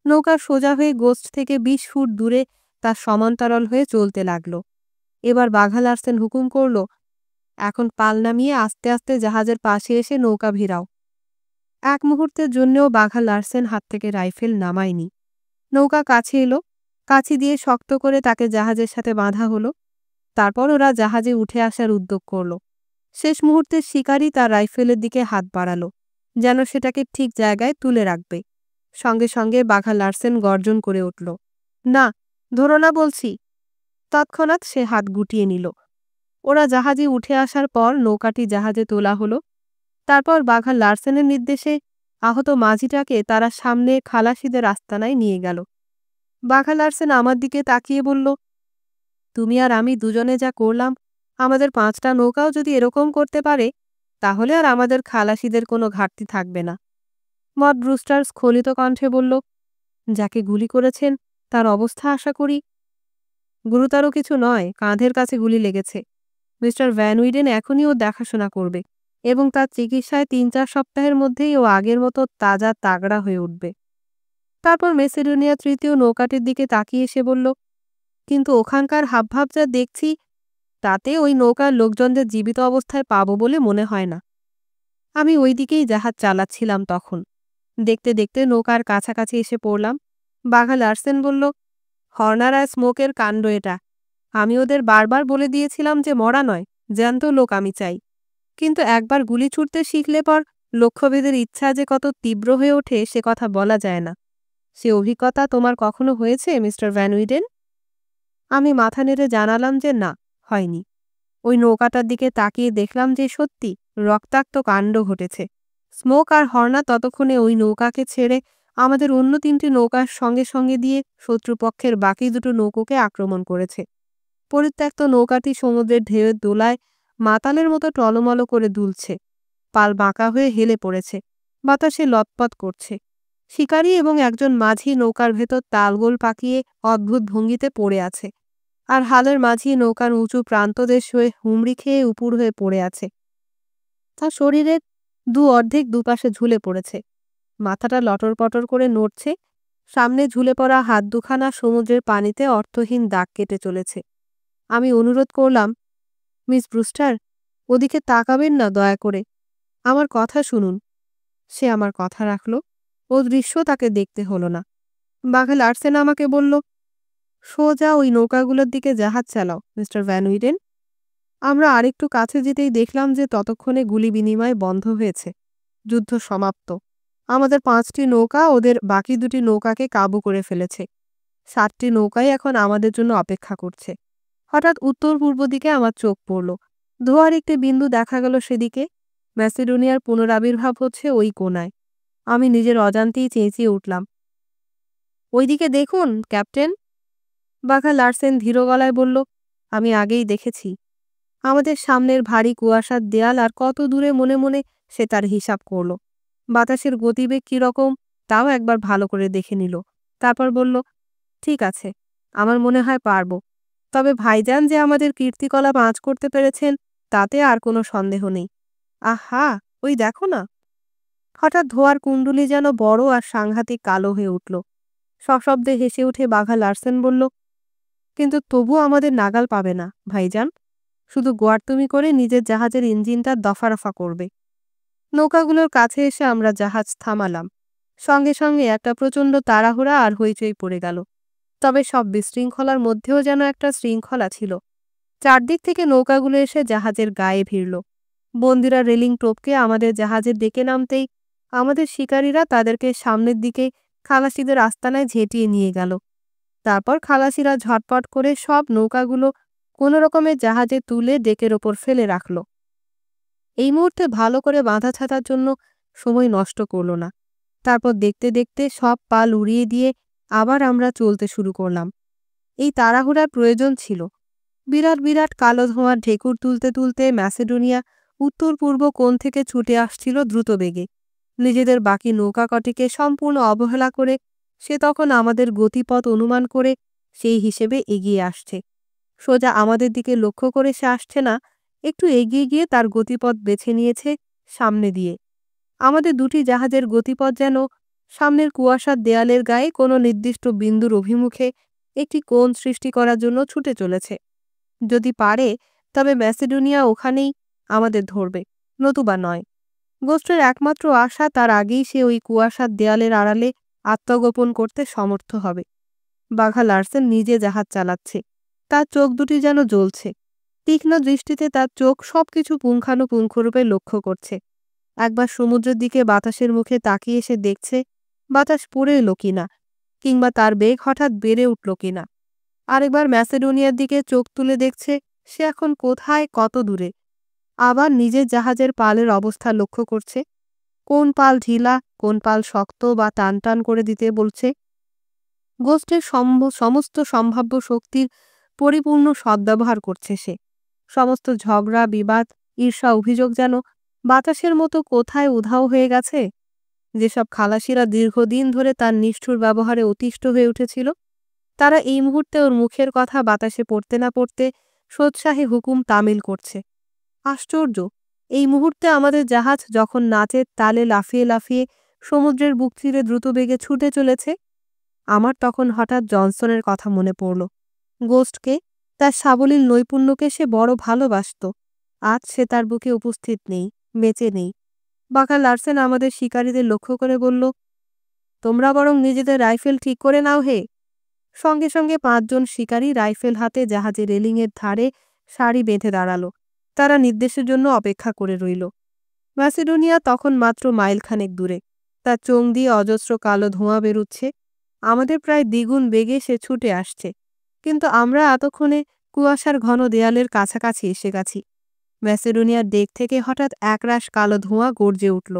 নৌকা সোজা হয়ে গোস্ট থেকে 20 ফুট দূরে তার সমান্তরাল হয়ে চলতে লাগল। এবার বাঘা লার্সেন হুকুম করল, এখন পাল নামিয়ে আস্তে আস্তে জাহাজের পাশে এসে নৌকা ভিড়াও। এক মুহূর্তের জন্যও বাঘা লার্সেন হাত থেকে রাইফেল নামায়নি। নৌকা কাছে এলো, কাছি দিয়ে শক্ত করে তাকে জাহাজের সাথে বাঁধা হলো। তারপর ওরা জাহাজে উঠে আসার উদ্যোগ করল। শেষ মুহূর্তে শিকারী তার রাইফেলের দিকে হাত বাড়ালো, যেন সেটাকে ঠিক জায়গায় তুলে রাখবে। সঙ্গে সঙ্গে বাঘা লার্সেন গর্জন করে উঠল, না, ধরো না বলছি। তৎক্ষণাৎ সে হাত গুটিয়ে নিল। ওরা জাহাজে উঠে আসার পর নৌকাটি জাহাজে তোলা হলো। তারপর বাঘা লার্সেনের নির্দেশে আহত মাঝিটাকে তারা সামনে খালাসিদের আস্তানায় নিয়ে গেল। বাঘা লার্সেন আমার দিকে তাকিয়ে বলল, তুমি আর আমি দুজনে যা করলাম, আমাদের 5টা নৌকাও যদি এরকম করতে পারে, তাহলে আর আমাদের খালাসিদের কোনো ঘাটতি থাকবে না। মড ব্রুস্টার স্খলিত কণ্ঠে বলল, যাকে গুলি করেছেন তার অবস্থা আশা করি গুরুতর কিছু নয়, কাঁধের কাছে গুলি লেগেছে। মিস্টার ভ্যান উইডেন এখনই ওর দেখাশোনা করবে এবং তার চিকিৎসায় 3-4 সপ্তাহের মধ্যেই ও আগের মতো তাজা তাগড়া হয়ে উঠবে। তারপর মেসিডোনিয়া 3য় নৌকাটির দিকে তাকিয়ে এসে বলল, কিন্তু ওখানকার হাবভাব যা দেখছি, তাতে ওই নৌকার লোকজনদের জীবিত অবস্থায় পাবো বলে মনে হয় না। আমি ওই দিকেই জাহাজ চালাচ্ছিলাম তখন। দেখতে দেখতে নৌকার কাছাকাছি এসে পড়লাম। বাঘা লার্সেন বলল, হর্নার আর স্মোকের কাণ্ড এটা। আমি ওদের বারবার বলে দিয়েছিলাম যে মরা নয়, জ্যান্ত লোক আমি চাই। কিন্তু একবার গুলি ছুটতে শিখলে পর লক্ষ্যভেদের ইচ্ছা যে কত তীব্র হয়ে ওঠে সে কথা বলা যায় না। সে অভিজ্ঞতা তোমার কখনো হয়েছে মিস্টার ভ্যান উইডেন? আমি মাথা নেড়ে জানালাম যে না, হয়নি। ওই নৌকাটার দিকে তাকিয়ে দেখলাম যে সত্যি রক্তাক্ত কাণ্ড ঘটেছে। স্মোক আর হর্না ততক্ষণে ওই নৌকাকে ছেড়ে আমাদের অন্য 3টি নৌকার সঙ্গে সঙ্গে দিয়ে শত্রুপক্ষের বাকি 2টো নৌকোকে আক্রমণ করেছে। পরিত্যক্ত নৌকাটি সমুদ্রের ঢেউয়ের দোলায় মাতালের মতো টলমল করে দুলছে। পাল বাঁকা হয়ে হেলে পড়েছে, বাতাসে লতপত করছে। শিকারী এবং একজন মাঝি নৌকার ভেতর তালগোল পাকিয়ে অদ্ভুত ভঙ্গিতে পড়ে আছে, আর হালের মাঝি নৌকার উঁচু প্রান্তদেশ হয়ে হুমড়ি খেয়ে উপুর হয়ে পড়ে আছে। তার শরীরের অর্ধেক দুপাশে ঝুলে পড়েছে, মাথাটা লটর পটর করে নড়ছে। সামনে ঝুলে পড়া হাত দুখানা সমুদ্রের পানিতে অর্থহীন দাগ কেটে চলেছে। আমি অনুরোধ করলাম, মিস ব্রুস্টার, ওদিকে তাকাবেন না দয়া করে, আমার কথা শুনুন। সে আমার কথা রাখল। ও দৃশ্য তাকে দেখতে হলো না। বাঘা লার্সেন আমাকে বলল, সোজা ওই নৌকাগুলোর দিকে জাহাজ চালাও মিস্টার ভ্যান উইডেন। আমরা আরেকটু কাছে যেতেই দেখলাম যে ততক্ষণে গুলি বিনিময় বন্ধ হয়েছে। যুদ্ধ সমাপ্ত। আমাদের 5টি নৌকা ওদের বাকি 2টি নৌকাকে কাবু করে ফেলেছে। 7টি নৌকাই এখন আমাদের জন্য অপেক্ষা করছে। হঠাৎ উত্তর পূর্ব দিকে আমার চোখ পড়ল। ধোঁয়ার একটি বিন্দু দেখা গেল সেদিকে। ম্যাসিডোনিয়ার পুনরাবির্ভাব হচ্ছে ওই কোনায়। আমি নিজের অজান্তেই চেঁচিয়ে উঠলাম, ওইদিকে দেখুন ক্যাপ্টেন। বাঘা লার্সেন ধীর গলায় বলল, আমি আগেই দেখেছি। আমাদের সামনের ভারী কুয়াশার দেয়াল আর কত দূরে মনে মনে সে তার হিসাব করল। বাতাসের গতিবেগ কীরকম তাও একবার ভালো করে দেখে নিল। তারপর বলল, ঠিক আছে, আমার মনে হয় পারব। তবে ভাইজান যে আমাদের কীর্তিকলাপ আঁচ করতে পেরেছেন তাতে আর কোনো সন্দেহ নেই। আহা, ওই দেখো না। হঠাৎ ধোয়ার কুণ্ডুলি যেন বড় আর সাংঘাতিক কালো হয়ে উঠল। সশব্দে হেসে উঠে বাঘা লার্সেন বলল, কিন্তু তবুও আমাদের নাগাল পাবে না ভাইজান। শুধু গোয়ার্তুমি করে নিজের জাহাজের ইঞ্জিনটা দফারফা করবে। নৌকাগুলোর কাছে এসে আমরা জাহাজ থামালাম। সঙ্গে সঙ্গে একটা প্রচণ্ড তাড়াহুড়া আর হইচই পড়ে গেল। তবে সব বিশৃঙ্খলার মধ্যেও যেন একটা শৃঙ্খলা ছিল। চারদিক থেকে নৌকাগুলো এসে জাহাজের গায়ে ভিড়ল। বন্দিরা রেলিং টপকে আমাদের জাহাজের ডেকে নামতেই আমাদের শিকারীরা তাদেরকে সামনের দিকে খালাসিদের আস্তানায় ঝেঁটিয়ে নিয়ে গেল। তারপর খালাসিরা ঝটপট করে সব নৌকাগুলো কোনো রকমে জাহাজে তুলে ডেকের ওপর ফেলে রাখল। এই মুহূর্তে ভালো করে বাঁধা ছাতার জন্য সময় নষ্ট করল না। তারপর দেখতে দেখতে সব পাল উড়িয়ে দিয়ে আবার আমরা চলতে শুরু করলাম। এই তাড়াহুড়ার প্রয়োজন ছিল। বিরাট বিরাট কালো ধোঁয়ার ঢেকুর তুলতে তুলতে ম্যাসেডোনিয়া উত্তর পূর্ব কোণ থেকে ছুটে আসছিল দ্রুত বেগে। নিজেদের বাকি নৌকা কটিকে সম্পূর্ণ অবহেলা করে সে তখন আমাদের গতিপথ অনুমান করে সেই হিসেবে এগিয়ে আসছে। সোজা আমাদের দিকে লক্ষ্য করে সে আসছে না, একটু এগিয়ে গিয়ে তার গতিপথ বেছে নিয়েছে সামনে দিয়ে। আমাদের দুটি জাহাজের গতিপথ যেন সামনের কুয়াশার দেয়ালের গায়ে কোনো নির্দিষ্ট বিন্দুর অভিমুখে একটি কোণ সৃষ্টি করার জন্য ছুটে চলেছে। যদি পারে তবে ম্যাসেডোনিয়া ওখানেই আমাদের ধরবে, নতুবা নয়। গোস্টের একমাত্র আশা তার আগেই সে ওই কুয়াশার দেয়ালের আড়ালে আত্মগোপন করতে সমর্থ হবে। বাঘা লার্সেন নিজে জাহাজ চালাচ্ছে, তার চোখ দুটি যেন জ্বলছে। তীক্ষ্ণ দৃষ্টিতে তার চোখ সবকিছু পুঙ্খানুপুঙ্খরূপে লক্ষ্য করছে। একবার সমুদ্রের দিকে বাতাসের মুখে তাকিয়ে সে দেখছে বাতাস পড়ে এলো কিনা, কিংবা তার বেগ হঠাৎ বেড়ে উঠল কিনা। আরেকবার ম্যাসেডোনিয়ার দিকে চোখ তুলে দেখছে সে এখন কোথায়, কত দূরে। আবার নিজের জাহাজের পালের অবস্থা লক্ষ্য করছে, কোন পাল ঢিলা, কোন পাল শক্ত বা টান টান করে দিতে বলছে। গোষ্ঠের সমস্ত সম্ভাব্য শক্তির পরিপূর্ণ সদ্ব্যবহার করছে সে। সমস্ত ঝগড়া, বিবাদ, ঈর্ষা, অভিযোগ যেন বাতাসের মতো কোথায় উধাও হয়ে গেছে। যেসব খালাসিরা দীর্ঘদিন ধরে তার নিষ্ঠুর ব্যবহারে অতিষ্ঠ হয়ে উঠেছিল, তারা এই মুহূর্তে ওর মুখের কথা বাতাসে পড়তে না পড়তে সোৎসাহে হুকুম তামিল করছে। আশ্চর্য! এই মুহূর্তে আমাদের জাহাজ যখন নাচের তালে লাফিয়ে লাফিয়ে সমুদ্রের বুক চিরে দ্রুত বেগে ছুটে চলেছে, আমার তখন হঠাৎ জনসনের কথা মনে পড়ল। গোস্টকে, তার সাবলীল নৈপুণ্যকে সে বড় ভালোবাসত। আজ সে তার বুকে উপস্থিত নেই, বেঁচে নেই। বাঘা লার্সেন আমাদের শিকারীদের লক্ষ্য করে বলল, তোমরা বরং নিজেদের রাইফেল ঠিক করে নাও হে। সঙ্গে সঙ্গে 5 জন শিকারী রাইফেল হাতে জাহাজের রেলিংয়ের ধারে সারি বেঁধে দাঁড়াল। তারা নির্দেশের জন্য অপেক্ষা করে রইল। ম্যাসেডোনিয়া তখন মাত্র মাইলখানেক দূরে। তার চোখ দিয়ে অজস্র কালো ধোঁয়া বেরুচ্ছে। আমাদের প্রায় দ্বিগুণ বেগে সে ছুটে আসছে, কিন্তু আমরা এতক্ষণে কুয়াশার ঘন দেয়ালের কাছাকাছি এসে গেছি। ম্যাসেডোনিয়ার ডেক থেকে হঠাৎ একরাশ কালো ধোঁয়া গর্জে উঠল।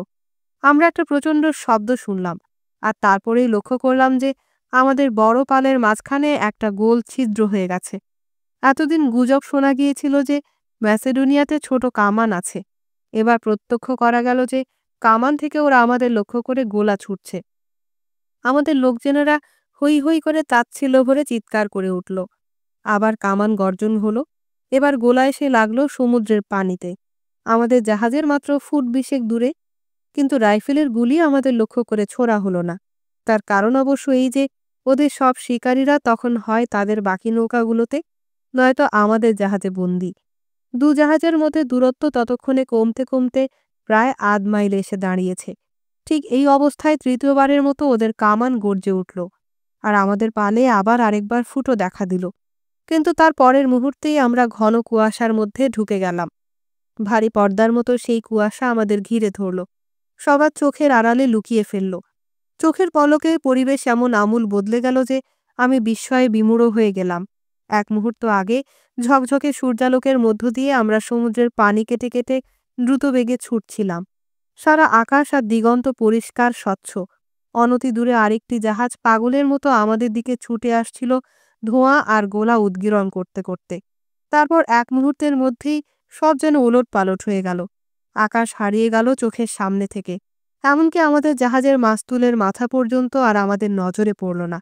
আমরা একটা প্রচণ্ড শব্দ শুনলাম, আর তারপরেই লক্ষ্য করলাম যে আমাদের বড় পালের মাঝখানে একটা গোল ছিদ্র হয়ে গেছে। এতদিন গুজব শোনা গিয়েছিল যে ম্যাসেডোনিয়াতে ছোট কামান আছে। এবার প্রত্যক্ষ করা গেল যে কামান থেকে ওরা আমাদের লক্ষ্য করে গোলা ছুটছে। আমাদের লোকজনেরা হৈ হৈ করে তাচ্ছিল্য ভরে চিৎকার করে উঠল। আবার কামান গর্জন হলো। এবার গোলা এসে লাগলো সমুদ্রের পানিতে, আমাদের জাহাজের মাত্র ফুট 20 দূরে। কিন্তু রাইফেলের গুলি আমাদের লক্ষ্য করে ছোড়া হলো না। তার কারণ অবশ্য এই যে ওদের সব শিকারীরা তখন হয় তাদের বাকি নৌকাগুলোতে, নয়তো আমাদের জাহাজে বন্দী। 2 জাহাজের মধ্যে দূরত্ব ততক্ষণে কমতে কমতে প্রায় 1/2 মাইলে এসে দাঁড়িয়েছে। ঠিক এই অবস্থায় তৃতীয়বারের মতো ওদের কামান গর্জে উঠল, আর আমাদের পালে আবার আরেকবার ফুটো দেখা দিল। কিন্তু তার পরের মুহূর্তেই আমরা ঘন কুয়াশার মধ্যে ঢুকে গেলাম। ভারী পর্দার মতো সেই কুয়াশা আমাদের ঘিরে ধরল, সবার চোখের আড়ালে লুকিয়ে ফেলল। চোখের পলকে পরিবেশ এমন আমূল বদলে গেল যে আমি বিস্ময়ে বিমূঢ় হয়ে গেলাম। এক মুহূর্ত আগে ঝকঝকে সূর্যালোকের মধ্য দিয়ে আমরা সমুদ্রের পানি কেটে কেটে দ্রুত বেগে ছুটছিলাম। সারা আকাশ আর দিগন্ত পরিষ্কার, স্বচ্ছ। অনতি দূরে আরেকটি জাহাজ পাগলের মতো আমাদের দিকে ছুটে আসছিল, ধোঁয়া আর গোলা উদ্গীরণ করতে করতে। তারপর এক মুহূর্তের মধ্যেই সব যেন ওলটপালট হয়ে গেল। আকাশ হারিয়ে গেল চোখের সামনে থেকে। এমনকি আমাদের জাহাজের মাস্তুলের মাথা পর্যন্ত আর আমাদের নজরে পড়ল না।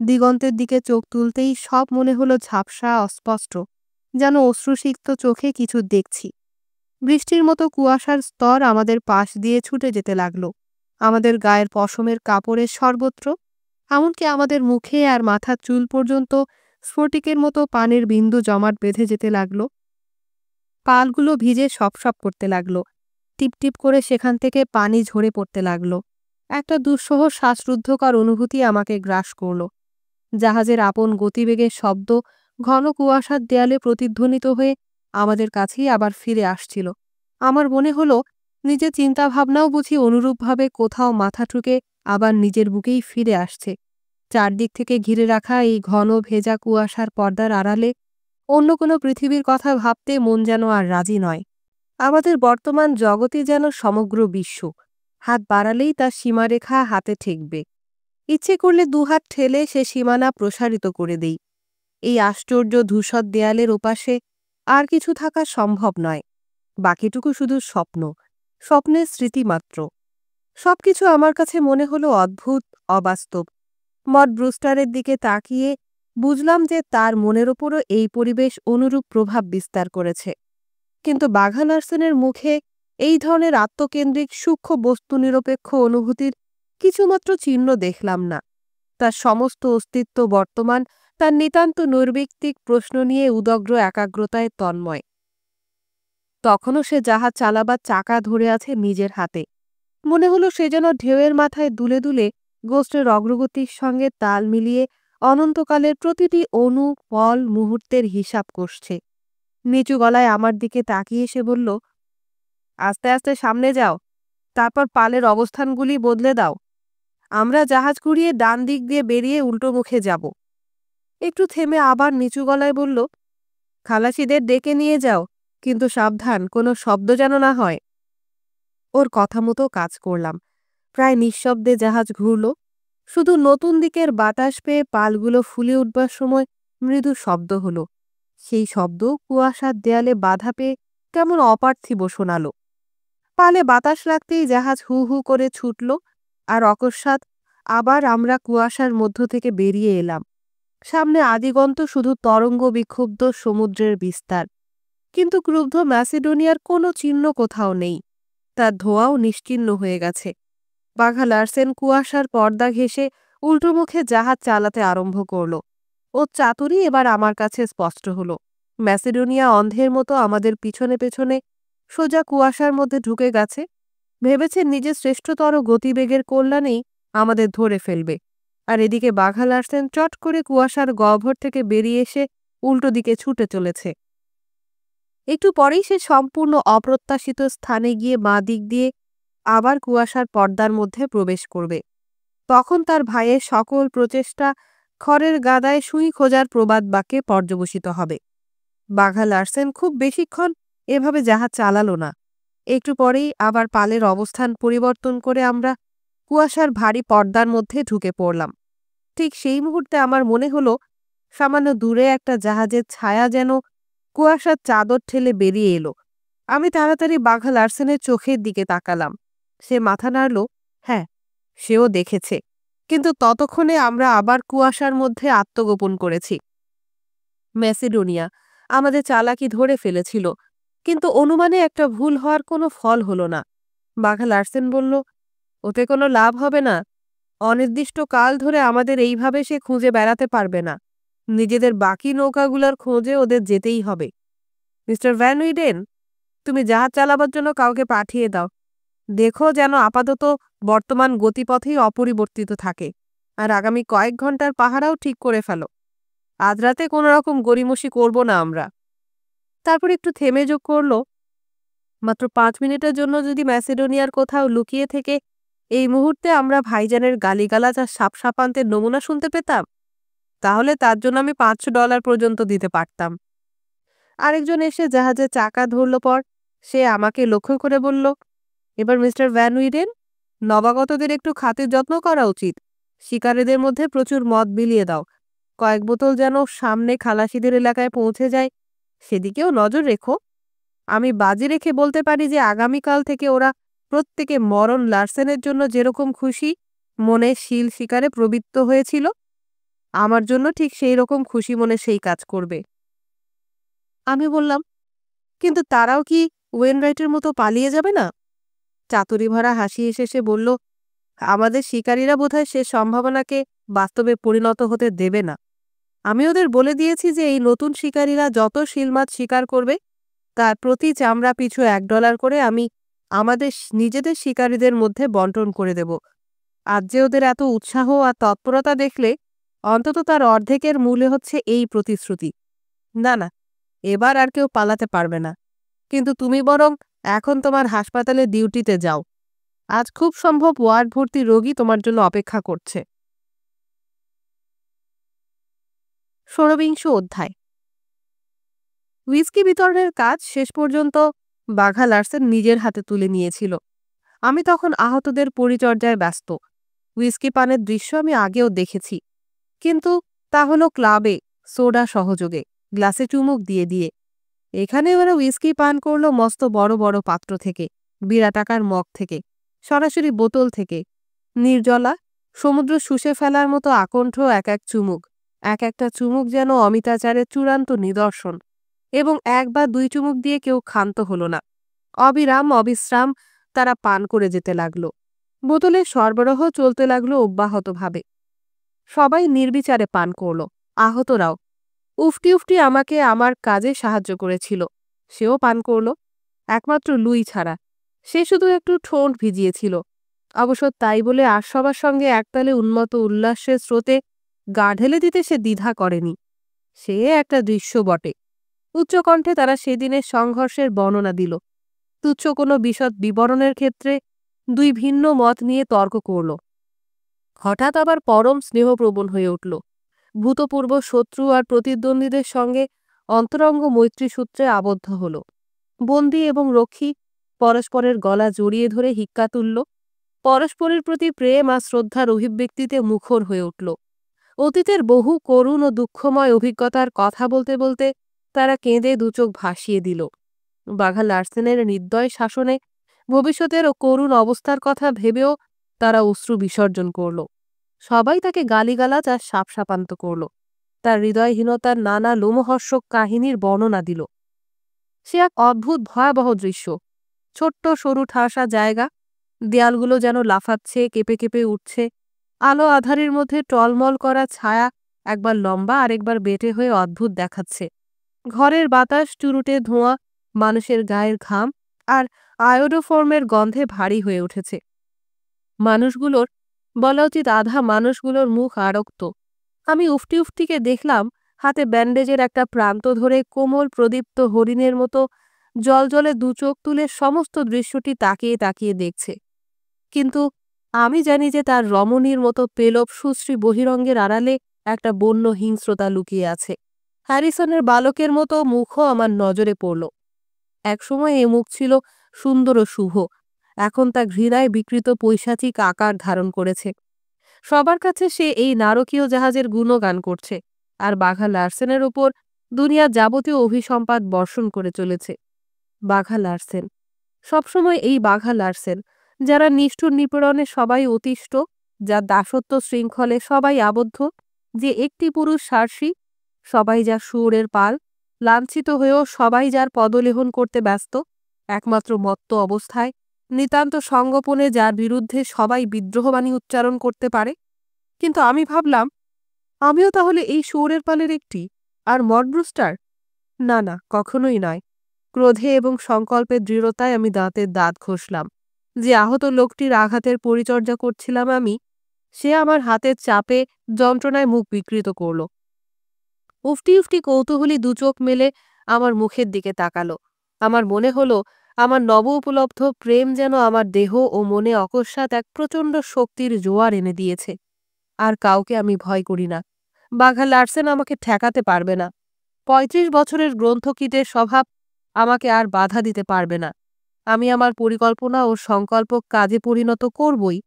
দিগন্তের দিকে চোখ তুলতেই সব মনে হলো ঝাপসা, অস্পষ্ট, যেন অশ্রুসিক্ত চোখে কিছু দেখছি। বৃষ্টির মতো কুয়াশার স্তর আমাদের পাশ দিয়ে ছুটে যেতে লাগলো, আমাদের গায়ের পশমের কাপড়ের সর্বত্র। এমনকি আমাদের মুখে আর মাথার চুল পর্যন্ত স্ফটিকের মতো পানির বিন্দু জমাট বেঁধে যেতে লাগলো। পালগুলো ভিজে সপসপ করতে লাগলো। টিপটিপ করে সেখান থেকে পানি ঝরে পড়তে লাগলো। একটা দুঃসহ শ্বাসরুদ্ধকর অনুভূতি আমাকে গ্রাস করল। জাহাজের আপন গতিবেগের শব্দ ঘন কুয়াশার দেয়ালে প্রতিধ্বনিত হয়ে আমাদের কাছেই আবার ফিরে আসছিল। আমার মনে হলো নিজের চিন্তাভাবনাও বুঝি অনুরূপভাবে কোথাও মাথা ঠুকে আবার নিজের বুকেই ফিরে আসছে। চারদিক থেকে ঘিরে রাখা এই ঘন ভেজা কুয়াশার পর্দার আড়ালে অন্য কোনো পৃথিবীর কথা ভাবতে মন যেন আর রাজি নয়। আমাদের বর্তমান জগতই যেন সমগ্র বিশ্ব। হাত বাড়ালেই তার সীমারেখা হাতে ঠেকবে। ইচ্ছে করলে দুহাত ঠেলে সে সীমানা প্রসারিত করে দেই। এই আশ্চর্য ধূসর দেয়ালের ওপাশে আর কিছু থাকা সম্ভব নয়। বাকিটুকু শুধু স্বপ্ন, স্বপ্নের স্মৃতি মাত্র। সবকিছু আমার কাছে মনে হলো অদ্ভুত, অবাস্তব। মড ব্রুস্টারের দিকে তাকিয়ে বুঝলাম যে তার মনের ওপরও এই পরিবেশ অনুরূপ প্রভাব বিস্তার করেছে। কিন্তু বাঘা লারসেনের মুখে এই ধরনের আত্মকেন্দ্রিক সূক্ষ্ম বস্তুনিরপেক্ষ অনুভূতির কিছুমাত্র চিহ্ন দেখলাম না। তার সমস্ত অস্তিত্ব বর্তমান তার নিতান্ত নৈর্ব্যক্তিক প্রশ্ন নিয়ে উদগ্র একাগ্রতায় তন্ময়। তখনও সে জাহাজ চালাবার চাকা ধরে আছে নিজের হাতে। মনে হলো সে যেন ঢেউয়ের মাথায় দুলে দুলে গোষ্ঠের অগ্রগতির সঙ্গে তাল মিলিয়ে অনন্তকালের প্রতিটি অণু পল মুহূর্তের হিসাব কষছে। নিচু গলায় আমার দিকে তাকিয়ে সে বলল, আস্তে আস্তে সামনে যাও, তারপর পালের অবস্থানগুলি বদলে দাও। আমরা জাহাজ ঘুরিয়ে ডান দিক দিয়ে বেরিয়ে উল্টো মুখে যাব। একটু থেমে আবার নিচু গলায় বলল, খালাসিদের ডেকে নিয়ে যাও, কিন্তু সাবধান, কোনো শব্দ যেন না হয়। ওর কথা মতো কাজ করলাম। প্রায় নিঃশব্দে জাহাজ ঘুরল। শুধু নতুন দিকের বাতাস পেয়ে পালগুলো ফুলে উঠবার সময় মৃদু শব্দ হলো। সেই শব্দ কুয়াশার দেয়ালে বাধা পেয়ে কেমন অপার্থিব শোনাল। পালে বাতাস লাগতেই জাহাজ হু হু করে ছুটল, আর অকস্মাৎ আবার আমরা কুয়াশার মধ্য থেকে বেরিয়ে এলাম। সামনে আদিগন্ত শুধু তরঙ্গ বিক্ষুব্ধ সমুদ্রের বিস্তার। কিন্তু ক্রুব্ধ ম্যাসিডোনিয়ার কোনো চিহ্ন কোথাও নেই। তার ধোঁয়াও নিশ্চিহ্ন হয়ে গেছে। বাঘা লারসেন কুয়াশার পর্দা ঘেঁষে উল্টোমুখে জাহাজ চালাতে আরম্ভ করল। ওর চাতুরি এবার আমার কাছে স্পষ্ট হল। ম্যাসিডোনিয়া অন্ধের মতো আমাদের পিছনে পেছনে সোজা কুয়াশার মধ্যে ঢুকে গেছে। ভেবেছে নিজের শ্রেষ্ঠতর গতিবেগের কল্যাণেই আমাদের ধরে ফেলবে। আর এদিকে বাঘা লারসেন চট করে কুয়াশার গহ্বর থেকে বেরিয়ে এসে উল্টো দিকে ছুটে চলেছে। একটু পরেই সে সম্পূর্ণ অপ্রত্যাশিত স্থানে গিয়ে বাঁ দিক দিয়ে আবার কুয়াশার পর্দার মধ্যে প্রবেশ করবে। তখন তার ভাইয়ের সকল প্রচেষ্টা খড়ের গাদায় সুই খোঁজার প্রবাদ বাক্যে পর্যবসিত হবে। বাঘা লারসেন খুব বেশিক্ষণ এভাবে জাহাজ চালালো না। একটু পরেই আবার পালের অবস্থান পরিবর্তন করে আমরা কুয়াশার ভারী পর্দার মধ্যে ঢুকে পড়লাম। ঠিক সেই মুহূর্তে আমার মনে হলো সামান্য দূরে একটা জাহাজের ছায়া যেন কুয়াশার চাদর ঠেলে বেরিয়ে এলো। আমি তাড়াতাড়ি বাঘা লারসেনের চোখের দিকে তাকালাম। সে মাথা নাড়ল। হ্যাঁ, সেও দেখেছে। কিন্তু ততক্ষণে আমরা আবার কুয়াশার মধ্যে আত্মগোপন করেছি। ম্যাসিডোনিয়া আমাদের চালাকি ধরে ফেলেছিল, কিন্তু অনুমানে একটা ভুল হওয়ার কোনো ফল হলো না। বাঘা লারসেন বলল, ওতে কোনো লাভ হবে না। অনির্দিষ্ট কাল ধরে আমাদের এইভাবে সে খুঁজে বেড়াতে পারবে না। নিজেদের বাকি নৌকাগুলোর খোঁজে ওদের যেতেই হবে। মিস্টার ভ্যান উইডেন, তুমি জাহাজ চালাবার জন্য কাউকে পাঠিয়ে দাও। দেখো যেন আপাতত বর্তমান গতিপথেই অপরিবর্তিত থাকে, আর আগামী কয়েক ঘন্টার পাহারাও ঠিক করে ফেলো। আজ রাতে কোনো রকম গড়িমসি করব না আমরা। তারপর একটু থেমে যোগ করল, মাত্র 5 মিনিটের জন্য যদি ম্যাসিডোনিয়ার কোথাও লুকিয়ে থেকে এই মুহূর্তে আমরা ভাইজানের গালিগালাজ আর সাপসাপান্তের নমুনা শুনতে পেতাম, তাহলে তার জন্য আমি $500 পর্যন্ত দিতে পারতাম। আরেকজন এসে জাহাজের চাকা ধরল পর সে আমাকে লক্ষ্য করে বলল, এবার মিস্টার ভ্যান উইডেন, নবাগতদের একটু খাতির যত্ন করা উচিত। শিকারীদের মধ্যে প্রচুর মদ বিলিয়ে দাও। কয়েক বোতল যেন সামনে খালাসিদের এলাকায় পৌঁছে যায়, সেদিকেও নজর রেখো। আমি বাজি রেখে বলতে পারি যে আগামীকাল থেকে ওরা প্রত্যেকে মরণ লারসেনের জন্য যেরকম খুশি মনে শিল শিকারে প্রবৃত্ত হয়েছিল, আমার জন্য ঠিক সেই রকম খুশি মনে সেই কাজ করবে। আমি বললাম, কিন্তু তারাও কি ওয়েনরাইটের মতো পালিয়ে যাবে না? চাতুরি ভরা হাসি এসে সে বলল, আমাদের শিকারীরা বোধহয় সে সম্ভাবনাকে বাস্তবে পরিণত হতে দেবে না। আমি ওদের বলে দিয়েছি যে এই নতুন শিকারীরা যত শিলমাছ শিকার করবে তার প্রতি চামড়া পিছু $1 করে আমি আমাদের নিজেদের শিকারীদের মধ্যে বন্টন করে দেব। আজ যে ওদের এত উৎসাহ আর তৎপরতা দেখলে অন্তত তার অর্ধেকের মূল্য হচ্ছে এই প্রতিশ্রুতি। না না, এবার আর কেউ পালাতে পারবে না। কিন্তু তুমি বরং এখন তোমার হাসপাতালে ডিউটিতে যাও। আজ খুব সম্ভব ওয়ার্ড ভর্তি রোগী তোমার জন্য অপেক্ষা করছে। 16 অধ্যায়। হুইস্কি বিতরণের কাজ শেষ পর্যন্ত বাঘা লার্সেন নিজের হাতে তুলে নিয়েছিল। আমি তখন আহতদের পরিচর্যায় ব্যস্ত। হুইস্কি পানের দৃশ্য আমি আগেও দেখেছি, কিন্তু তা হলো ক্লাবে সোডা সহযোগে গ্লাসে চুমুক দিয়ে দিয়ে। এখানে ওরা হুইস্কি পান করলো মস্ত বড় বড় পাত্র থেকে, বিরাটাকার মগ থেকে, সরাসরি বোতল থেকে। নির্জলা, সমুদ্র শুষে ফেলার মতো আকণ্ঠ এক এক চুমুক, এক একটা চুমুক যেন অমিতাচারের চূড়ান্ত নিদর্শন। এবং এক বা দুই চুমুক দিয়ে কেউ ক্ষান্ত হলো না। অবিরাম অবিশ্রাম তারা পান করে যেতে লাগলো। বোতলের সরবরাহ চলতে লাগলো অব্যাহতভাবে। সবাই নির্বিচারে পান করল, আহতরাও। উফটি উফটি আমাকে আমার কাজে সাহায্য করেছিল, সেও পান করল, একমাত্র লুই ছাড়া। সে শুধু একটু ঠোঁট ভিজিয়েছিল। অবশ্য তাই বলে আর সবার সঙ্গে একতালে উন্মত্ত উল্লাসের স্রোতে গা ঢেলে দিতে সে দ্বিধা করেনি। সে একটা দৃশ্য বটে। উচ্চকণ্ঠে তারা সেদিনের সংঘর্ষের বর্ণনা দিল। তুচ্ছ কোনো বিশদ বিবরণের ক্ষেত্রে দুই ভিন্ন মত নিয়ে তর্ক করল। হঠাৎ আবার পরম স্নেহপ্রবণ হয়ে উঠল। ভূতপূর্ব শত্রু আর প্রতিদ্বন্দ্বীদের সঙ্গে অন্তরঙ্গ মৈত্রীসূত্রে আবদ্ধ হল। বন্দী এবং রক্ষী পরস্পরের গলা জড়িয়ে ধরে হিক্কা তুলল। পরস্পরের প্রতি প্রেম আর শ্রদ্ধার অভিব্যক্তিতে মুখর হয়ে উঠল। অতীতের বহু করুণ ও দুঃখময় অভিজ্ঞতার কথা বলতে বলতে তারা কেঁদে দুচোখ ভাসিয়ে দিল। বাঘা লার্সেনের নির্দয় শাসনে ভবিষ্যতের ও করুণ অবস্থার কথা ভেবেও তারা অশ্রু বিসর্জন করল। সবাই তাকে গালিগালাজ আর শাপশাপান্ত করল। তার হৃদয়হীনতার নানা লোমহর্ষক কাহিনীর বর্ণনা দিল। সে এক অদ্ভুত ভয়াবহ দৃশ্য। ছোট্ট সরু ঠাসা জায়গা, দেয়ালগুলো যেন লাফাচ্ছে, কেঁপে কেঁপে উঠছে। আলো আধারের মধ্যে টলমল করা ছায়া একবার লম্বা আরেকবার বেটে হয়ে অদ্ভুত দেখাচ্ছে। ঘরের বাতাস চুরুটে ধোঁয়া, মানুষের গায়ের ঘাম আর আয়োডোফর্মের গন্ধে ভারী হয়ে উঠেছে। মানুষগুলোর, বলা উচিত আধা মানুষগুলোর মুখ আরক্ত। আমি উফটি উফটিকে দেখলাম হাতে ব্যান্ডেজের একটা প্রান্ত ধরে কোমল প্রদীপ্ত হরিণের মতো জলজলে দু চোখ তুলে সমস্ত দৃশ্যটি তাকিয়ে তাকিয়ে দেখছে। কিন্তু আমি জানি যে তার রমণীর মতো পেলব সুশ্রী বহিরঙ্গের আড়ালে একটা বন্য হিংস্রতা লুকিয়ে আছে। হ্যারিসনের বালকের মতো মুখও আমার নজরে পড়ল। একসময় এ মুখ ছিল সুন্দর ও শুভ, এখন তা ঘৃণায় বিকৃত পৈশাচিক আকার ধারণ করেছে। সবার কাছে সে এই নারকীয় জাহাজের গুণগান করছে, আর বাঘা লার্সেনের ওপর দুনিয়ার যাবতীয় অভিসম্পাদ বর্ষণ করে চলেছে। বাঘা লার্সেন, সবসময় এই বাঘা লার্সেন, যারা নিষ্ঠুর নিপীড়নে সবাই অতিষ্ঠ, যার দাসত্ব শৃঙ্খলে সবাই আবদ্ধ, যে একটি পুরুষ সার্সি, সবাই যার শুয়োরের পাল, লাঞ্ছিত হয়েও সবাই যার পদলেহন করতে ব্যস্ত, একমাত্র মত্ত অবস্থায়, নিতান্ত সঙ্গোপনে যার বিরুদ্ধে সবাই বিদ্রোহবাণী উচ্চারণ করতে পারে। কিন্তু আমি ভাবলাম, আমিও তাহলে এই শুয়োরের পালের একটি, আর মড ব্রুস্টার? না না, কখনোই নয়। ক্রোধে এবং সংকল্পের দৃঢ়তায় আমি দাঁতের দাঁত ঘষলাম। যে আহত লোকটির আঘাতের পরিচর্যা করছিলাম আমি, সে আমার হাতের চাপে যন্ত্রণায় মুখ বিকৃত করল। উফটি উফটি কৌতূহলী দুচোখ মেলে আমার মুখের দিকে তাকালো। আমার মনে হলো আমার নব উপলব্ধ প্রেম যেন আমার দেহ ও মনে অকস্মাৎ এক প্রচণ্ড শক্তির জোয়ার এনে দিয়েছে। আর কাউকে আমি ভয় করি না। বাঘা লার্সেন আমাকে ঠেকাতে পারবে না। ৩৫ বছরের গ্রন্থকীটের স্বভাব আমাকে আর বাধা দিতে পারবে না। আমি আমার পরিকল্পনা ও সংকল্প কাজে পরিণত করবই।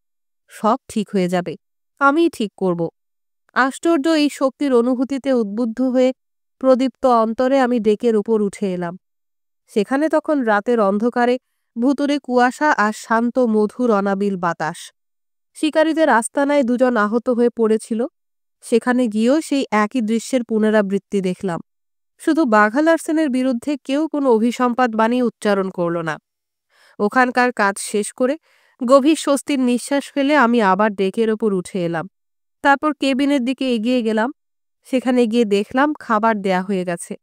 সব ঠিক হয়ে যাবে। আমিই ঠিক করব। আশ্চর্য এই শক্তির অনুভূতিতে উদ্বুদ্ধ হয়ে প্রদীপ্ত অন্তরে আমি ডেকের উপর উঠে এলাম। সেখানে তখন রাতের অন্ধকারে ভুতুরে কুয়াশা আর শান্ত মধুর অনাবিল বাতাস। শিকারীদের আস্তানায় দুজন আহত হয়ে পড়েছিল। সেখানে গিয়েও সেই একই দৃশ্যের পুনরাবৃত্তি দেখলাম। শুধু বাঘা লার্সেনের বিরুদ্ধে কেউ কোনো অভিসম্পাদ বাণী উচ্চারণ করল না। ওখানকার কাজ শেষ করে গভীর স্বস্তির নিঃশ্বাস ফেলে আমি আবার ডেকের ওপর উঠে এলাম। তারপর কেবিনের দিকে এগিয়ে গেলাম। সেখানে গিয়ে দেখলাম খাবার দেয়া হয়ে গেছে।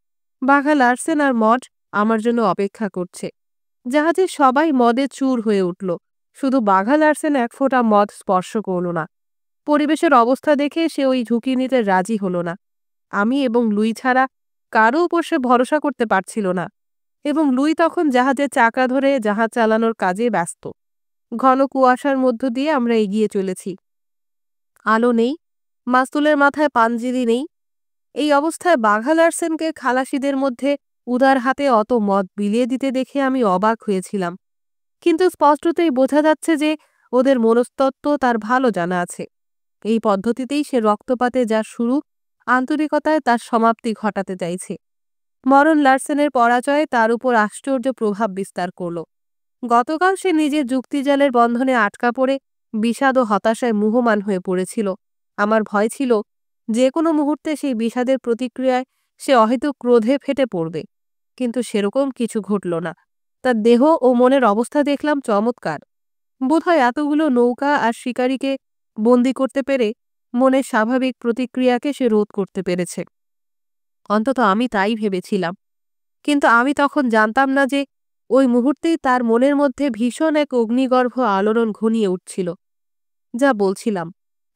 বাঘা লার্সেন আর মড আমার জন্য অপেক্ষা করছে। জাহাজে সবাই মদে চুর হয়ে উঠল। শুধু বাঘা লার্সেন এক ফোঁটা মদ স্পর্শ করল না। পরিবেশের অবস্থা দেখে সে ওই ঝুঁকি নিতে রাজি হল না। আমি এবং লুই ছাড়া কারো উপর সে ভরসা করতে পারছিল না। এবং লুই তখন জাহাজের চাকা ধরে জাহাজ চালানোর কাজে ব্যস্ত। ঘন কুয়াশার মধ্য দিয়ে আমরা এগিয়ে চলেছি। আলো নেই, মাস্তুলের মাথায় পাঞ্জিরি নেই। এই অবস্থায় বাঘা লার্সেনকে খালাসিদের মধ্যে উদার হাতে অত মদ বিলিয়ে দিতে দেখে আমি অবাক হয়েছিলাম, কিন্তু স্পষ্টতই বোঝা যাচ্ছে যে ওদের মনস্তত্ত্ব তার ভালো জানা আছে। এই পদ্ধতিতেই সে রক্তপাতে যার শুরু, আন্তরিকতায় তার সমাপ্তি ঘটাতে চাইছে। মরন লার্সেনের পরাজয় তার উপর আশ্চর্য প্রভাব বিস্তার করল। গতকাল সে নিজের যুক্তিজালের বন্ধনে আটকা পড়ে বিষাদ ও হতাশায় মুহ্যমান হয়ে পড়েছিল। আমার ভয় ছিল যে কোনো মুহূর্তে সেই বিষাদের প্রতিক্রিয়ায় সে অহেতুক ক্রোধে ফেটে পড়বে, কিন্তু সেরকম কিছু ঘটল না। তার দেহ ও মনের অবস্থা দেখলাম চমৎকার। বোধহয় এতগুলো নৌকা আর শিকারীকে বন্দি করতে পেরে মনের স্বাভাবিক প্রতিক্রিয়াকে সে রোধ করতে পেরেছে। অন্তত আমি তাই ভেবেছিলাম, কিন্তু আমি তখন জানতাম না যে ওই মুহূর্তেই তার মনের মধ্যে ভীষণ এক অগ্নিগর্ভ আলোড়ন ঘনিয়ে উঠছিল। যা বলছিলাম,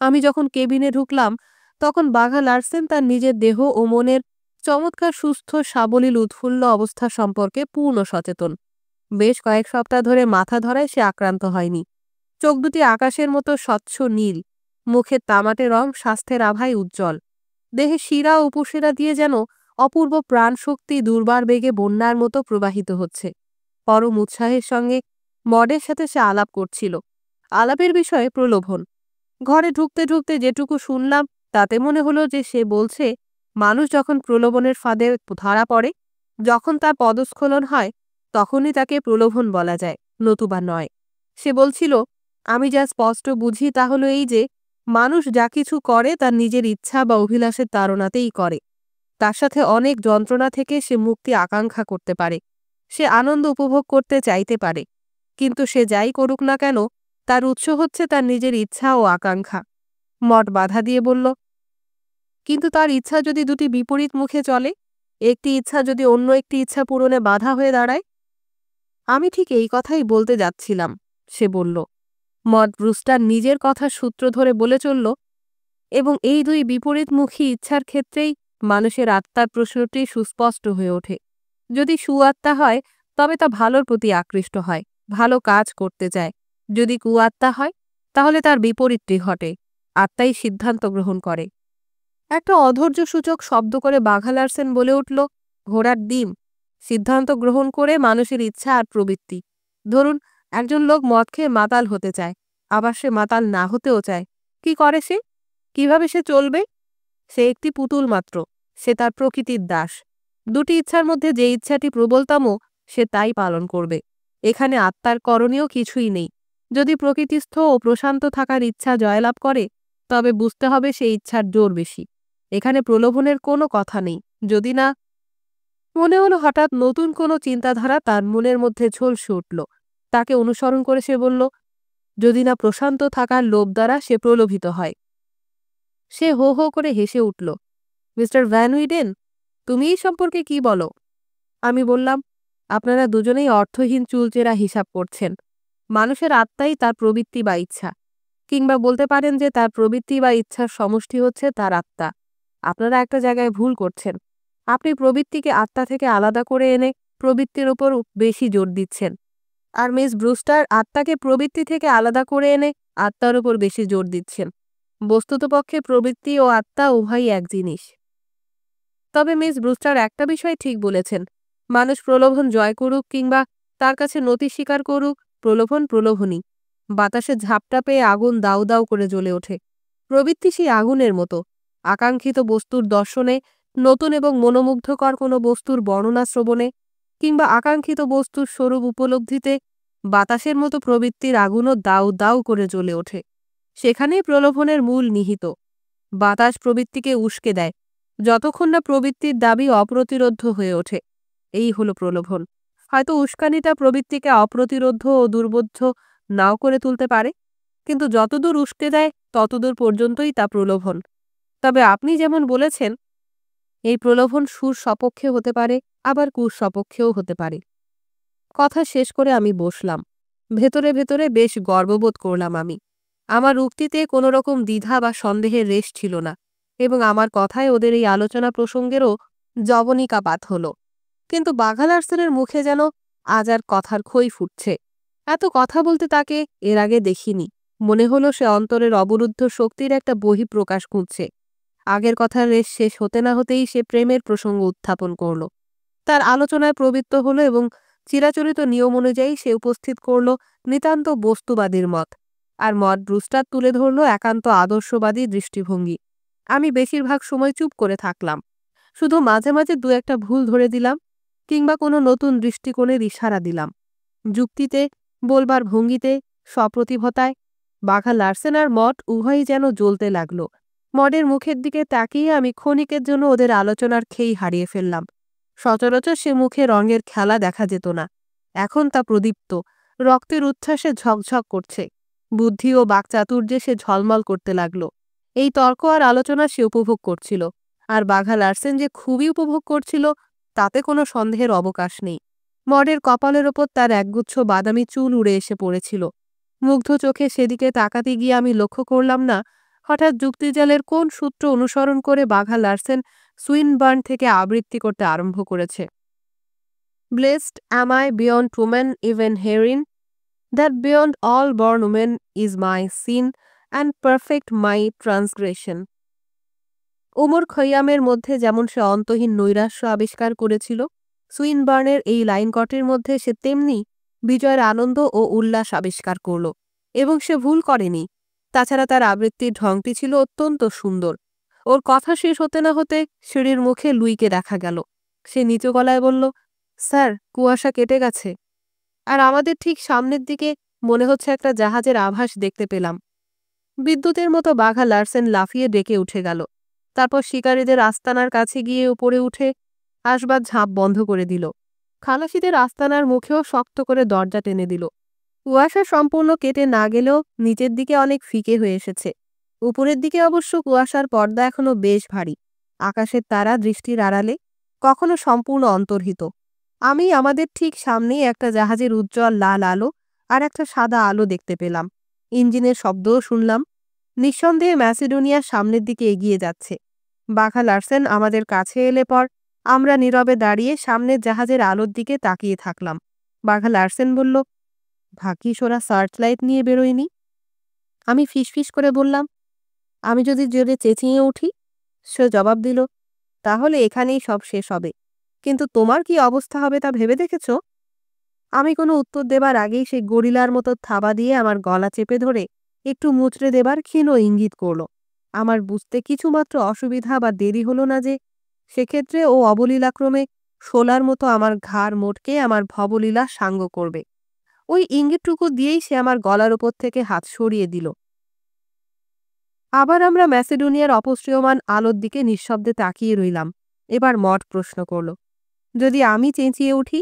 আমি যখন কেবিনে ঢুকলাম তখন বাঘা লার্সেন তার নিজের দেহ ও মনের চমৎকার সুস্থ সাবলীল উৎফুল্ল অবস্থা সম্পর্কে পূর্ণ সচেতন। বেশ কয়েক সপ্তাহ ধরে মাথা ধরায় সে আক্রান্ত হয়নি। চোখ দুটি আকাশের মতো স্বচ্ছ নীল, মুখের তামাটে রং স্বাস্থ্যের আভায় উজ্জ্বল। দেহে শিরা ও উপশিরা দিয়ে যেন অপূর্ব প্রাণশক্তি দুর্বার বেগে বন্যার মতো প্রবাহিত হচ্ছে। পরম উৎসাহের সঙ্গে মডের সাথে সে আলাপ করছিল। আলাপের বিষয়ে প্রলোভন। ঘরে ঢুকতে ঢুকতে যেটুকু শুনলাম তাতে মনে হলো যে সে বলছে, মানুষ যখন প্রলোভনের ফাঁদে ধরা পড়ে, যখন তার পদস্খলন হয়, তখনই তাকে প্রলোভন বলা যায়, নতুবা নয়। সে বলছিল, আমি যা স্পষ্ট বুঝি তা হলো এই যে মানুষ যা কিছু করে তার নিজের ইচ্ছা বা অভিলাষের তাড়নাতেই করে। তার সাথে অনেক যন্ত্রণা থেকে সে মুক্তি আকাঙ্ক্ষা করতে পারে, সে আনন্দ উপভোগ করতে চাইতে পারে, কিন্তু সে যাই করুক না কেন তার উৎস হচ্ছে তার নিজের ইচ্ছা ও আকাঙ্ক্ষা। মঠ বাধা দিয়ে বলল, কিন্তু তার ইচ্ছা যদি দুটি বিপরীত মুখে চলে, একটি ইচ্ছা যদি অন্য একটি ইচ্ছা পূরণে বাধা হয়ে দাঁড়ায়? আমি ঠিক এই কথাই বলতে যাচ্ছিলাম, সে বলল। মড ব্রুস্টার নিজের কথার সূত্র ধরে বলে চলল, এবং এই দুই বিপরীতমুখী ইচ্ছার ক্ষেত্রেই মানুষের আত্মার প্রশ্নটি সুস্পষ্ট হয়ে ওঠে। যদি সুআত্মা হয় তবে তা ভালোর প্রতি আকৃষ্ট হয়, ভালো কাজ করতে চায়। যদি কুআত্মা হয় তাহলে তার বিপরীতটি ঘটে, আত্মাই সিদ্ধান্ত গ্রহণ করে। একটা অধৈর্যসূচক শব্দ করে বাঘা লার্সেন বলে উঠল, ঘোড়ার ডিম। সিদ্ধান্ত গ্রহণ করে মানুষের ইচ্ছা আর প্রবৃত্তি। ধরুন, একজন লোক মদ খেয়ে মাতাল হতে চায়, আবার সে মাতাল না হতেও চায়। কি করে সে? কিভাবে সে চলবে? সে একটি পুতুল মাত্র, সে তার প্রকৃতির দাস। দুটি ইচ্ছার মধ্যে যে ইচ্ছাটি প্রবলতম সে তাই পালন করবে। এখানে আত্মার করণীয় কিছুই নেই। যদি প্রকৃতিস্থ ও প্রশান্ত থাকার ইচ্ছা জয়লাভ করে, তবে বুঝতে হবে সেই ইচ্ছার জোর বেশি। এখানে প্রলোভনের কোনো কথা নেই। যদি না, মনে হলো হঠাৎ নতুন কোনো চিন্তাধারা তার মনের মধ্যে ঝলসে উঠল। তাকে অনুসরণ করে সে বলল, যদি না প্রশান্ত থাকার লোভ দ্বারা সে প্রলোভিত হয়। সে হো হো করে হেসে উঠল। মিস্টার ভ্যান উইডেন, তুমি এই সম্পর্কে কি বলো? আমি বললাম, আপনারা দুজনেই অর্থহীন চুলচেরা হিসাব করছেন। মানুষের আত্মাই তার প্রবৃত্তি বা ইচ্ছা, কিংবা বলতে পারেন যে তার প্রবৃত্তি বা ইচ্ছার সমষ্টি হচ্ছে তার আত্মা। আপনারা একটা জায়গায় ভুল করছেন। আপনি প্রবৃত্তিকে আত্মা থেকে আলাদা করে এনে প্রবৃত্তির উপর বেশি জোর দিচ্ছেন, আর মিস ব্রুস্টার আত্মাকে প্রবৃত্তি থেকে আলাদা করে এনে আত্মার উপর বেশি জোর দিচ্ছেন। বস্তুতপক্ষে প্রবৃত্তি ও আত্মা উভয়ই এক জিনিস। তবে মিস ব্রুস্টার একটা বিষয় ঠিক বলেছেন, মানুষ প্রলোভন জয় করুক কিংবা তার কাছে নতি স্বীকার করুক, প্রলোভন প্রলোভনই। বাতাসে ঝাপটা পেয়ে আগুন দাউ দাউ করে জ্বলে ওঠে। প্রবৃত্তি সেই আগুনের মতো। আকাঙ্ক্ষিত বস্তুর দর্শনে, নতুন এবং মনোমুগ্ধকর কোনো বস্তুর বর্ণনা শ্রবণে, কিংবা আকাঙ্ক্ষিত বস্তুর স্বরূপ উপলব্ধিতে বাতাসের মতো প্রবৃত্তির আগুনও দাউ দাউ করে জ্বলে ওঠে। সেখানেই প্রলোভনের মূল নিহিত। বাতাস প্রবৃত্তিকে উস্কে দেয়, যতক্ষণ না প্রবৃত্তির দাবি অপ্রতিরোধ্য হয়ে ওঠে। এই হলো প্রলোভন। হয়তো উস্কানিটা প্রবৃত্তিকে অপ্রতিরোধ্য ও দুর্বোধ্য নাও করে তুলতে পারে, কিন্তু যতদূর উস্কে দেয় ততদূর পর্যন্তই তা প্রলোভন। তবে আপনি যেমন বলেছেন, এই প্রলোভন সুর সপক্ষে হতে পারে, আবার কুর সপক্ষেও হতে পারে। কথা শেষ করে আমি বসলাম। ভেতরে ভেতরে বেশ গর্ববোধ করলাম আমি। আমার উক্তিতে কোনো রকম দ্বিধা বা সন্দেহের রেশ ছিল না, এবং আমার কথায় ওদের এই আলোচনা প্রসঙ্গেরও জবনিকাপাত হল। কিন্তু বাঘা লার্সেনের মুখে যেন আজ আর কথার খই ফুটছে। এত কথা বলতে তাকে এর আগে দেখিনি। মনে হলো সে অন্তরের অবরুদ্ধ শক্তির একটা বহিঃপ্রকাশ খুঁজছে। আগের কথার রেশ শেষ হতে না হতেই সে প্রেমের প্রসঙ্গ উত্থাপন করল। তার আলোচনায় প্রবৃত্ত হলো এবং চিরাচরিত নিয়ম অনুযায়ী সে উপস্থিত করল নিতান্ত বস্তুবাদীর মত, আর মড ব্রুস্টার তুলে ধরল একান্ত আদর্শবাদী দৃষ্টিভঙ্গি। আমি বেশিরভাগ সময় চুপ করে থাকলাম, শুধু মাঝে মাঝে দু একটা ভুল ধরে দিলাম কিংবা কোনো নতুন দৃষ্টিকোণের ইশারা দিলাম। যুক্তিতে, বলবার ভঙ্গিতে, সপ্রতিভতায় বাঘা লার্সেন আর মড উভয়ই যেন জ্বলতে লাগলো। মডের মুখের দিকে তাকিয়ে আমি ক্ষণিকের জন্য ওদের আলোচনার খেই হারিয়ে ফেললাম। সচরাচর সে মুখে রঙের খেলা দেখা যেত না, এখন তা প্রদীপ্ত, রক্তের উচ্ছ্বাসে ঝকঝক করছে। বুদ্ধি ও বাকচাতুর্যে সে ঝলমল করতে লাগলো। এই তর্ক আর আলোচনা সে উপভোগ করছিল, আর বাঘা লার্সেন যে খুবই উপভোগ করছিল তাতে কোনো সন্দেহের অবকাশ নেই। মডের কপালের ওপর তার একগুচ্ছ বাদামি চুল উড়ে এসে পড়েছিল। মুগ্ধ চোখে সেদিকে তাকাতে গিয়ে আমি লক্ষ্য করলাম না হঠাৎ যুক্তিজালের কোন সূত্র অনুসরণ করে বাঘা লার্সেন সুইনবার্ন থেকে আবৃত্তি করতে আরম্ভ করেছে। Blessed am I beyond women even herein, that beyond all born women is my sin and perfect my transgression. Omar খৈয়ামের মধ্যে যেমন সে অন্তহীন নৈরাশ্য আবিষ্কার করেছিল, সুইনবার্নের এই লাইন কটের মধ্যে সে তেমনি বিজয়ের আনন্দ ও উল্লাস আবিষ্কার করল, এবং সে ভুল করেনি। তাছাড়া তার আবৃত্তির ঢংটি ছিল অত্যন্ত সুন্দর। ওর কথা শেষ হতে না হতে সিঁড়ির মুখে লুইকে দেখা গেল। সে নিচু গলায় বলল, স্যার, কুয়াশা কেটে গেছে, আর আমাদের ঠিক সামনের দিকে মনে হচ্ছে একটা জাহাজের আভাস দেখতে পেলাম। বিদ্যুতের মতো বাঘা লার্সেন লাফিয়ে ডেকে উঠে গেল। তারপর শিকারীদের আস্তানার কাছে গিয়ে উপরে উঠে আসবার ঝাঁপ বন্ধ করে দিল। খালাসিদের আস্তানার মুখেও শক্ত করে দরজা টেনে দিল। কুয়াশা সম্পূর্ণ কেটে না গেলেও নিচের দিকে অনেক ফিকে হয়ে এসেছে। উপরের দিকে অবশ্য কুয়াশার পর্দা এখনো বেশ ভারী। আকাশের তারা দৃষ্টির আড়ালে, কখনো সম্পূর্ণ অন্তর্হিত। আমি আমাদের ঠিক সামনেই একটা জাহাজের উজ্জ্বল লাল আলো আর একটা সাদা আলো দেখতে পেলাম। ইঞ্জিনের শব্দও শুনলাম। নিঃসন্দেহে ম্যাসিডোনিয়ার সামনের দিকে এগিয়ে যাচ্ছে। বাঘা লার্সেন আমাদের কাছে এলে পর আমরা নীরবে দাঁড়িয়ে সামনের জাহাজের আলোর দিকে তাকিয়ে থাকলাম। বাঘা লার্সেন বলল, ভাগ্যিস ওরা সার্চ লাইট নিয়ে বেরোয়নি। আমি ফিসফিস করে বললাম, আমি যদি জোরে চেঁচিয়ে উঠি? সে জবাব দিল, তাহলে এখানেই সব শেষ হবে। কিন্তু তোমার কি অবস্থা হবে তা ভেবে দেখেছ? আমি কোনো উত্তর দেবার আগেই সে গরিলার মতো থাবা দিয়ে আমার গলা চেপে ধরে একটু মুচড়ে দেবার ক্ষীণ ইঙ্গিত করল। আমার বুঝতে কিছুমাত্র অসুবিধা বা দেরি হলো না যে সেক্ষেত্রে ও অবলীলাক্রমে শোলার মতো আমার ঘাড় মোটকে আমার ভবলীলা সাঙ্গ করবে। ওই ইঙ্গিতটুকু দিয়েই সে আমার গলার ওপর থেকে হাত সরিয়ে দিল। আবার আমরা ম্যাসিডোনিয়ার অপসৃয়মান আলোর দিকে নিঃশব্দে তাকিয়ে রইলাম। এবার মড প্রশ্ন করল, যদি আমি চেঁচিয়ে উঠি?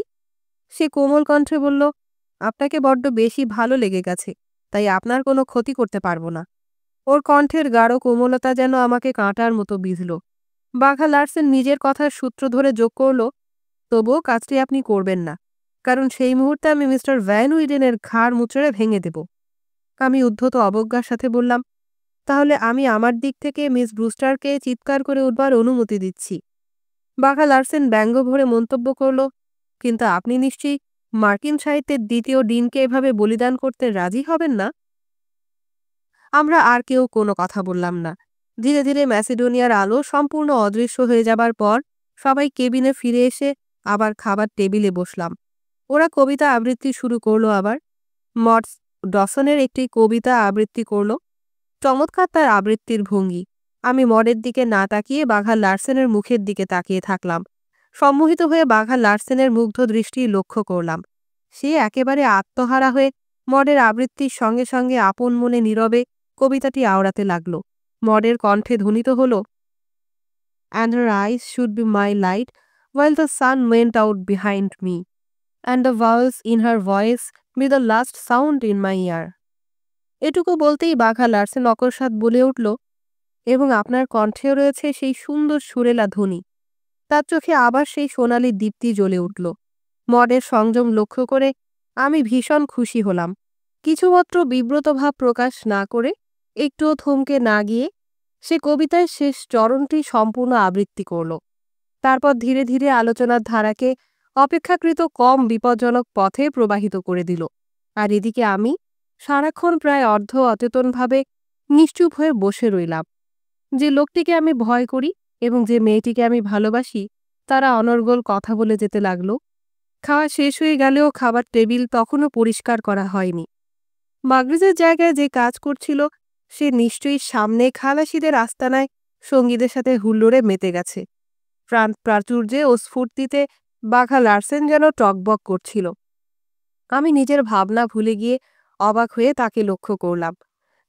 সে কোমল কণ্ঠে বলল, আপনাকে বড্ড বেশি ভালো লেগে গেছে, তাই আপনার কোনো ক্ষতি করতে পারবো না। ওর কণ্ঠের গাঢ় কোমলতা যেন আমাকে কাঁটার মতো বিঁধল। বাঘা লার্সেন নিজের কথার সূত্র ধরে যোগ করল, তবুও কাজটি আপনি করবেন না, কারণ সেই মুহূর্তে আমি মিস্টার ভ্যান উইডেনের ঘাড় মুচড়ে ভেঙে দেব। আমি উদ্ধত অবজ্ঞার সাথে বললাম, তাহলে আমি আমার দিক থেকে মিস ব্রুস্টারকে চিৎকার করে উঠবার অনুমতি দিচ্ছি। বাঘা লার্সেন ব্যঙ্গ ভরে মন্তব্য করল, কিন্তু আপনি নিশ্চয়ই মার্কিন সাহিত্যের দ্বিতীয় ডিনকে এভাবে বলিদান করতে রাজি হবেন না? আমরা আর কেউ কোনো কথা বললাম না। ধীরে ধীরে ম্যাসিডোনিয়ার আলো সম্পূর্ণ অদৃশ্য হয়ে যাবার পর সবাই কেবিনে ফিরে এসে আবার খাবার টেবিলে বসলাম। ওরা কবিতা আবৃত্তি শুরু করলো আবার। মটস ডসনের একটি কবিতা আবৃত্তি করল। চমৎকার তার আবৃত্তির ভঙ্গি। আমি মডের দিকে না তাকিয়ে বাঘা লার্সেনের মুখের দিকে তাকিয়ে থাকলাম। সম্মোহিত হয়ে বাঘা লার্সেনের মুগ্ধ দৃষ্টি লক্ষ্য করলাম। সে একেবারে আত্মহারা হয়ে মডের আবৃত্তির সঙ্গে সঙ্গে আপন মনে নীরবে কবিতাটি আওড়াতে লাগল। মডের কণ্ঠে ধ্বনিত হল, "And her eyes should be my light while the sun went out behind me, and the vowels in her voice be the last sound in my ear." এটুকু বলতেই বাঘা লার্সেন অকস্মাৎ বলে উঠল, এবং আপনার কণ্ঠেও রয়েছে সেই সুন্দর সুরেলা ধ্বনি। তার চোখে আবার সেই সোনালি দীপ্তি জ্বলে উঠল। মডের সংযম লক্ষ্য করে আমি ভীষণ খুশি হলাম। কিছুমাত্র বিব্রত ভাব প্রকাশ না করে, একটুও থমকে না গিয়ে সে কবিতার শেষ চরণটি সম্পূর্ণ আবৃত্তি করল। তারপর ধীরে ধীরে আলোচনার ধারাকে অপেক্ষাকৃত কম বিপজ্জনক পথে প্রবাহিত করে দিল। আর এদিকে আমি সারাক্ষণ প্রায় অর্ধ অচেতনভাবে নিশ্চুপ হয়ে বসে রইলাম। যে লোকটিকে আমি ভয় করি এবং যে মেয়েটিকে আমি ভালোবাসি তারা অনর্গল কথা বলে যেতে লাগলো। খাওয়া শেষ হয়ে গেলেও খাবার টেবিল তখনও পরিষ্কার করা হয়নি। মাগরিজের জায়গায় যে কাজ করছিল সে নিশ্চয়ই সামনে খালাসিদের আস্তানায় সঙ্গীদের সাথে হুল্লোড়ে মেতে গেছে। প্রাণ প্রাচুর্যে ও স্ফূর্তিতে বাঘা লার্সেন যেন টকবক করছিল। আমি নিজের ভাবনা ভুলে গিয়ে অবাক হয়ে তাকে লক্ষ্য করলাম।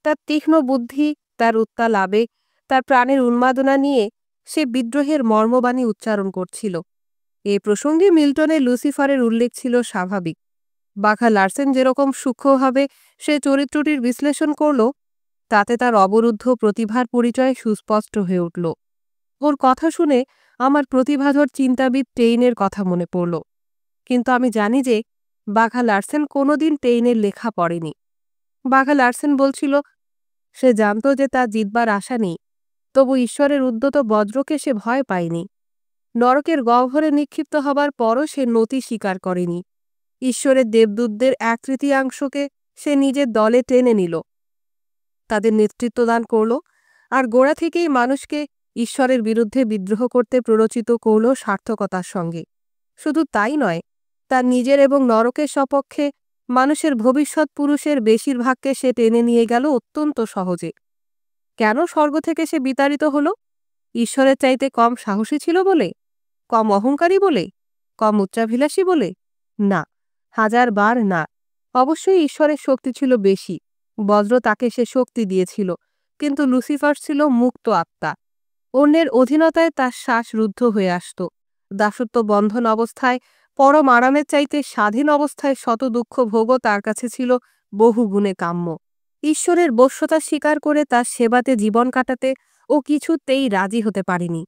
তার তীক্ষ্ণ বুদ্ধি, তার উত্তাল আবেগ, তার প্রাণের উন্মাদনা নিয়ে সে বিদ্রোহের মর্মবাণী উচ্চারণ করছিল। এ প্রসঙ্গে মিল্টনের লুসিফারের উল্লেখ ছিল স্বাভাবিক। বাঘা লার্সেন যেরকম সূক্ষ্মভাবে সে চরিত্রটির বিশ্লেষণ করল, তাতে তার অবরুদ্ধ প্রতিভার পরিচয় সুস্পষ্ট হয়ে উঠল। ওর কথা শুনে আমার প্রতিভাধর চিন্তাবিদ টেইনের কথা মনে পড়ল। কিন্তু আমি জানি যে বাঘা লার্সেন কোনোদিন টেইনের লেখা পড়েনি। বাঘা লার্সেন বলছিল সে জানত যে তা জিতবার আশা নেই, তবু ঈশ্বরের উদ্যত বজ্রকে সে ভয় পায়নি। নরকের গহ্বরে নিক্ষিপ্ত হবার পরও সে নতি স্বীকার করেনি। ঈশ্বরের দেবদূতদের 1/3 সে নিজের দলে টেনে নিল, তাদের নেতৃত্ব দান করল, আর গোড়া থেকেই মানুষকে ঈশ্বরের বিরুদ্ধে বিদ্রোহ করতে প্ররোচিত করল সার্থকতার সঙ্গে। শুধু তাই নয়, তার নিজের এবং নরকের সপক্ষে মানুষের ভবিষ্যৎ পুরুষের বেশিরভাগকে সে টেনে নিয়ে গেল অত্যন্ত সহজে। কেন স্বর্গ থেকে সে বিতাড়িত হল? ঈশ্বরের চাইতে কম সাহসী ছিল বলে? কম অহংকারী বলে? কম উচ্চাভিলাষী বলে? না, 1000বার না। অবশ্যই ঈশ্বরের শক্তি ছিল বেশি, বজ্র তাকে সে শক্তি দিয়েছিল, কিন্তু লুসিফার ছিল মুক্ত আত্মা। অন্যের অধীনতায় তার শ্বাস রুদ্ধ হয়ে আসত। দাসত্ব বন্ধন অবস্থায় পরম আরামের চাইতে স্বাধীন অবস্থায় শত দুঃখ ভোগও তার কাছে ছিল বহুগুণে কাম্য। ঈশ্বরের বশ্যতা স্বীকার করে তার সেবাতে জীবন কাটাতে ও কিছুতেই রাজি হতে পারেনি।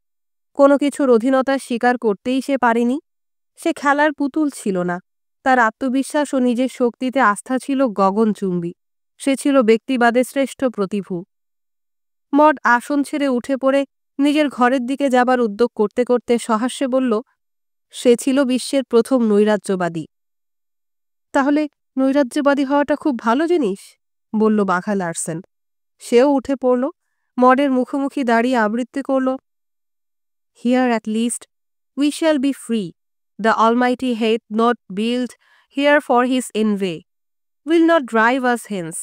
কোনো কিছুর অধীনতা স্বীকার করতেই সে পারেনি। সে খেলার পুতুল ছিল না। তার আত্মবিশ্বাস ও নিজের শক্তিতে আস্থা ছিল গগনচুম্বী। সে ছিল ব্যক্তিবাদের শ্রেষ্ঠ প্রতিভু। মড আসন ছেড়ে উঠে পড়ে নিজের ঘরের দিকে যাবার উদ্যোগ করতে করতে সহাস্যে বলল, সে ছিল বিশ্বের প্রথম নৈরাজ্যবাদী। তাহলে নৈরাজ্যবাদী হওয়াটা খুব ভালো জিনিস, বলল বাঘা লার্সেন। সেও উঠে পড়ল, মডের মুখোমুখি দাঁড়িয়ে আবৃত্তি করল, Here at least we shall be free. The Almighty hath not built here for his envy, will not drive us hence.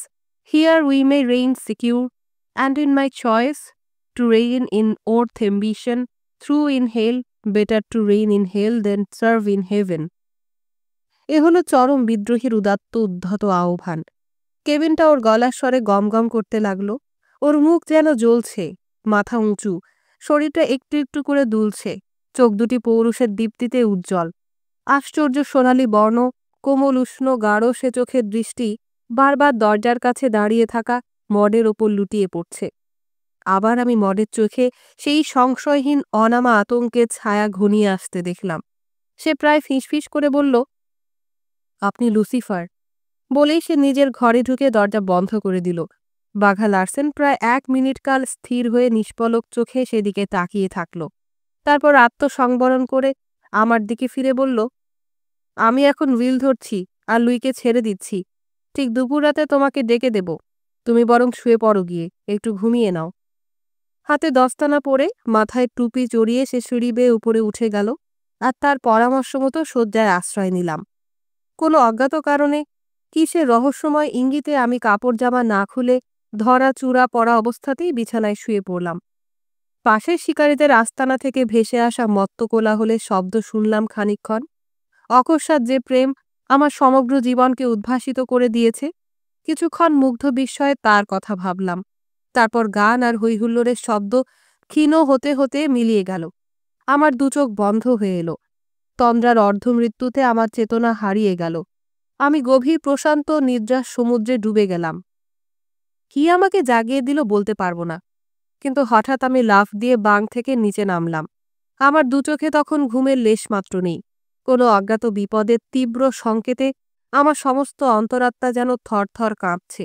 Here we may reign secure, and in my choice to reign in earth ambition, through in hell, better to reign in hell than serve in heaven. এ হলো চরম বিদ্রোহীর উদাত্ত উদ্ধত আহ্বান। কেবিনটা ওর গলার স্বরে গমগম করতে লাগলো। ওর মুখ যেন জ্বলছে, মাথা উঁচু, শরীরটা একটু একটু করে দুলছে, চোখ দুটি পৌরুষের দীপ্তিতে উজ্জ্বল। আশ্চর্য সোনালি বর্ণ, কোমল উষ্ণ গাঢ় সে চোখের দৃষ্টি বারবার দরজার কাছে দাঁড়িয়ে থাকা মডের ওপর লুটিয়ে পড়ছে। আবার আমি মডের চোখে সেই সংশয়হীন অনামা আতঙ্কের ছায়া ঘনিয়ে আসতে দেখলাম। সে প্রায় ফিসফিস করে বলল, আপনি লুসিফার। বলেই সে নিজের ঘরে ঢুকে দরজা বন্ধ করে দিল। বাঘা লার্সেন প্রায় 1 মিনিট কাল স্থির হয়ে নিষ্পলক চোখে সেদিকে তাকিয়ে থাকল। তারপর আত্মসংবরণ করে আমার দিকে ফিরে বলল, আমি এখন হুইল ধরছি আর লুইকে ছেড়ে দিচ্ছি। ঠিক দুপুর রাতে তোমাকে ডেকে দেব। তুমি বরং শুয়ে পড়ো, গিয়ে একটু ঘুমিয়ে নাও। হাতে দস্তানা পরে মাথায় টুপি জড়িয়ে সে সিঁড়ি বেয়ে উপরে উঠে গেল, আর তার পরামর্শ মতো শয্যায় আশ্রয় নিলাম। কোনো অজ্ঞাত কারণে কিসের রহস্যময় ইঙ্গিতে আমি কাপড় জামা না খুলে ধরা চূড়া পরা অবস্থাতেই বিছানায় শুয়ে পড়লাম। পাশের শিকারীদের আস্তানা থেকে ভেসে আসা মত্ত কোলাহলের শব্দ শুনলাম খানিকক্ষণ। অকস্মাৎ যে প্রেম আমার সমগ্র জীবনকে উদ্ভাসিত করে দিয়েছে, কিছুক্ষণ মুগ্ধ বিস্ময়ে তার কথা ভাবলাম। তারপর গান আর হৈহুল্লোড়ের শব্দ ক্ষীণ হতে হতে মিলিয়ে গেল। আমার দুচোখ বন্ধ হয়ে এলো। তন্দ্রার অর্ধমৃত্যুতে আমার চেতনা হারিয়ে গেল। আমি গভীর প্রশান্ত নিদ্রার সমুদ্রে ডুবে গেলাম। কি আমাকে জাগিয়ে দিল বলতে পারবো না, কিন্তু হঠাৎ আমি লাফ দিয়ে বাং থেকে নিচে নামলাম। আমার দুচোখে তখন ঘুমের লেশমাত্র নেই। কোনো অজ্ঞাত বিপদের তীব্র সংকেতে আমার সমস্ত অন্তরাত্মা যেন থরথর কাঁপছে।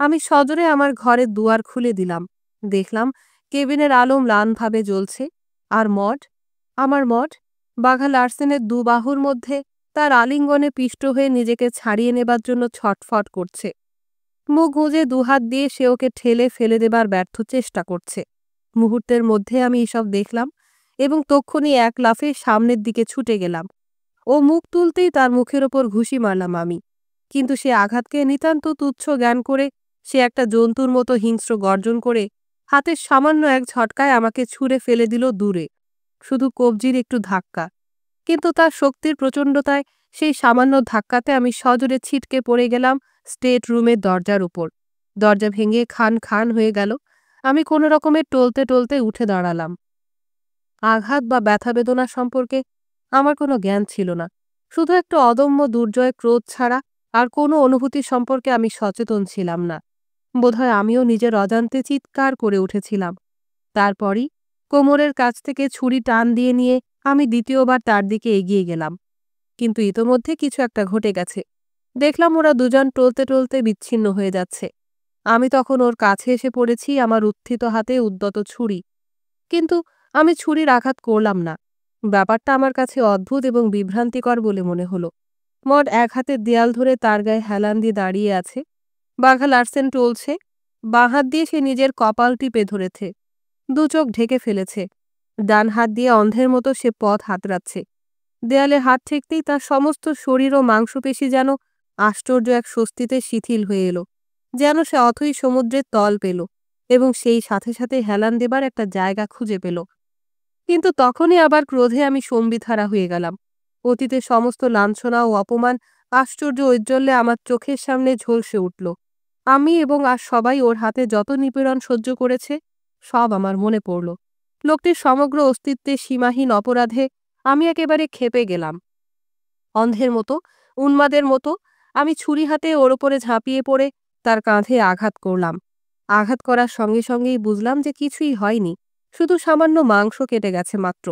আমি সজোরে আমার ঘরের দুয়ার খুলে দিলাম। দেখলাম কেবিনের আলো ম্লানভাবে জ্বলছে, আর আমার মড বাঘা লার্সেনের দুবাহুর মধ্যে তার আলিঙ্গনে পিষ্ট হয়ে নিজেকে ছাড়িয়ে নেবার জন্য ছটফট করছে। মুখ গুঁজে দুহাত দিয়ে সে ওকে ঠেলে ফেলে দেবার ব্যর্থ চেষ্টা করছে। মুহূর্তের মধ্যে আমি এসব দেখলাম এবং তক্ষুনি এক লাফে সামনের দিকে ছুটে গেলাম। ও মুখ তুলতেই তার মুখের ওপর ঘুষি মারলাম আমি। কিন্তু সে আঘাতকে নিতান্ত তুচ্ছ জ্ঞান করে সে একটা জন্তুর মতো হিংস্র গর্জন করে হাতের সামান্য এক ঝটকায় আমাকে ছুঁড়ে ফেলে দিল দূরে। শুধু কবজির একটু ধাক্কা, কিন্তু তার শক্তির প্রচণ্ডতায় সেই সামান্য ধাক্কাতে আমি সজোরে ছিটকে পড়ে গেলাম স্টেট রুমের দরজার উপর। দরজা ভেঙে খান খান হয়ে গেল। আমি কোনো রকমে টলতে টলতে উঠে দাঁড়ালাম। আঘাত বা ব্যথা বেদনা সম্পর্কে আমার কোনো জ্ঞান ছিল না। শুধু একটা অদম্য দুর্জয় ক্রোধ ছাড়া আর কোনো অনুভূতি সম্পর্কে আমি সচেতন ছিলাম না। বোধহয় আমিও নিজের অজান্তে চিৎকার করে উঠেছিলাম। তারপরই কোমরের কাছ থেকে ছুরি টান দিয়ে নিয়ে আমি দ্বিতীয়বার তার দিকে এগিয়ে গেলাম। কিন্তু ইতোমধ্যে কিছু একটা ঘটে গেছে। দেখলাম ওরা দুজন টলতে টলতে বিচ্ছিন্ন হয়ে যাচ্ছে। আমি তখন ওর কাছে এসে পড়েছি, আমার উত্থিত হাতে উদ্যত ছুরি। কিন্তু আমি ছুরির আঘাত করলাম না। ব্যাপারটা আমার কাছে অদ্ভুত এবং বিভ্রান্তিকর বলে মনে হলো। মড এক হাতে দেয়াল ধরে তার গায়ে হেলান দিয়ে দাঁড়িয়ে আছে। বাঘা লার্সেন টলছে। বাঁ হাত দিয়ে সে নিজের কপাল টিপে ধরেছে, দু চোখ ঢেকে ফেলেছে। ডান হাত দিয়ে অন্ধের মতো সে পথ হাতড়াচ্ছে। দেয়ালে হাত ঠেকতেই তার সমস্ত শরীর ও মাংসপেশি যেন আশ্চর্য এক স্বস্তিতে শিথিল হয়ে এলো, যেন সে অথই সমুদ্রের তল পেল এবং সেই সাথে সাথে হেলান দেবার একটা জায়গা খুঁজে পেল। কিন্তু তখনই আবার ক্রোধে আমি সম্বিতহারা হয়ে গেলাম। অতীতের সমস্ত লাঞ্ছনা ও অপমান আশ্চর্য ঔজ্জ্বল্যে আমার চোখের সামনে ঝলসে উঠল। আমি এবং আর সবাই ওর হাতে যত নিপীড়ন সহ্য করেছে সব আমার মনে পড়ল। লোকটির সমগ্র অস্তিত্বের সীমাহীন অপরাধে আমি একেবারে ক্ষেপে গেলাম। অন্ধের মতো, উন্মাদের মতো আমি ছুরি হাতে ওর ওপরে ঝাঁপিয়ে পড়ে তার কাঁধে আঘাত করলাম। আঘাত করার সঙ্গে সঙ্গেই বুঝলাম যে কিছুই হয়নি, শুধু সামান্য মাংস কেটে গেছে মাত্র।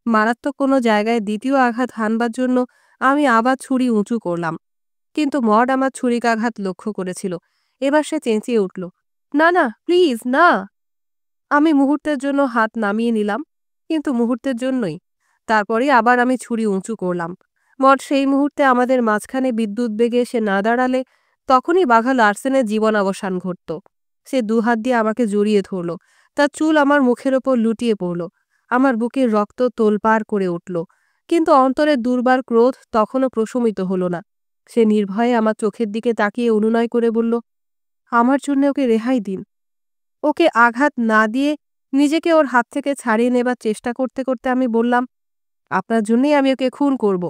মারাত্মক কোনো জায়গায় দ্বিতীয় আঘাত হানবার জন্য আমি আবার ছুরি উঁচু করলাম। কিন্তু মড আমার ছুরিকাঘাত লক্ষ্য করেছিল। এবার সে চেঁচিয়ে উঠল, না না, প্লিজ না। আমি মুহূর্তের জন্য হাত নামিয়ে নিলাম, কিন্তু মুহূর্তের জন্যই। তারপরে আবার আমি ছুরি উঁচু করলাম। মড সেই মুহূর্তে আমাদের মাঝখানে বিদ্যুৎ বেগে এসে না দাঁড়ালে তখনই বাঘা লার্সেনের জীবনাবসান ঘটত। সে দুহাত দিয়ে আমাকে জড়িয়ে ধরল। তার চুল আমার মুখের ওপর লুটিয়ে পড়ল। আমার বুকের রক্ত তোলপাড় করে উঠল। কিন্তু অন্তরের দুর্বার ক্রোধ তখনও প্রশমিত হল না। সে নির্ভয়ে আমার চোখের দিকে তাকিয়ে অনুনয় করে বলল, আমার জন্য ওকে রেহাই দিন। ওকে আঘাত না দিয়ে নিজেকে ওর হাত থেকে ছাড়িয়ে নেবার চেষ্টা করতে করতে আমি বললাম, আপনার জন্যই আমি ওকে খুন করব।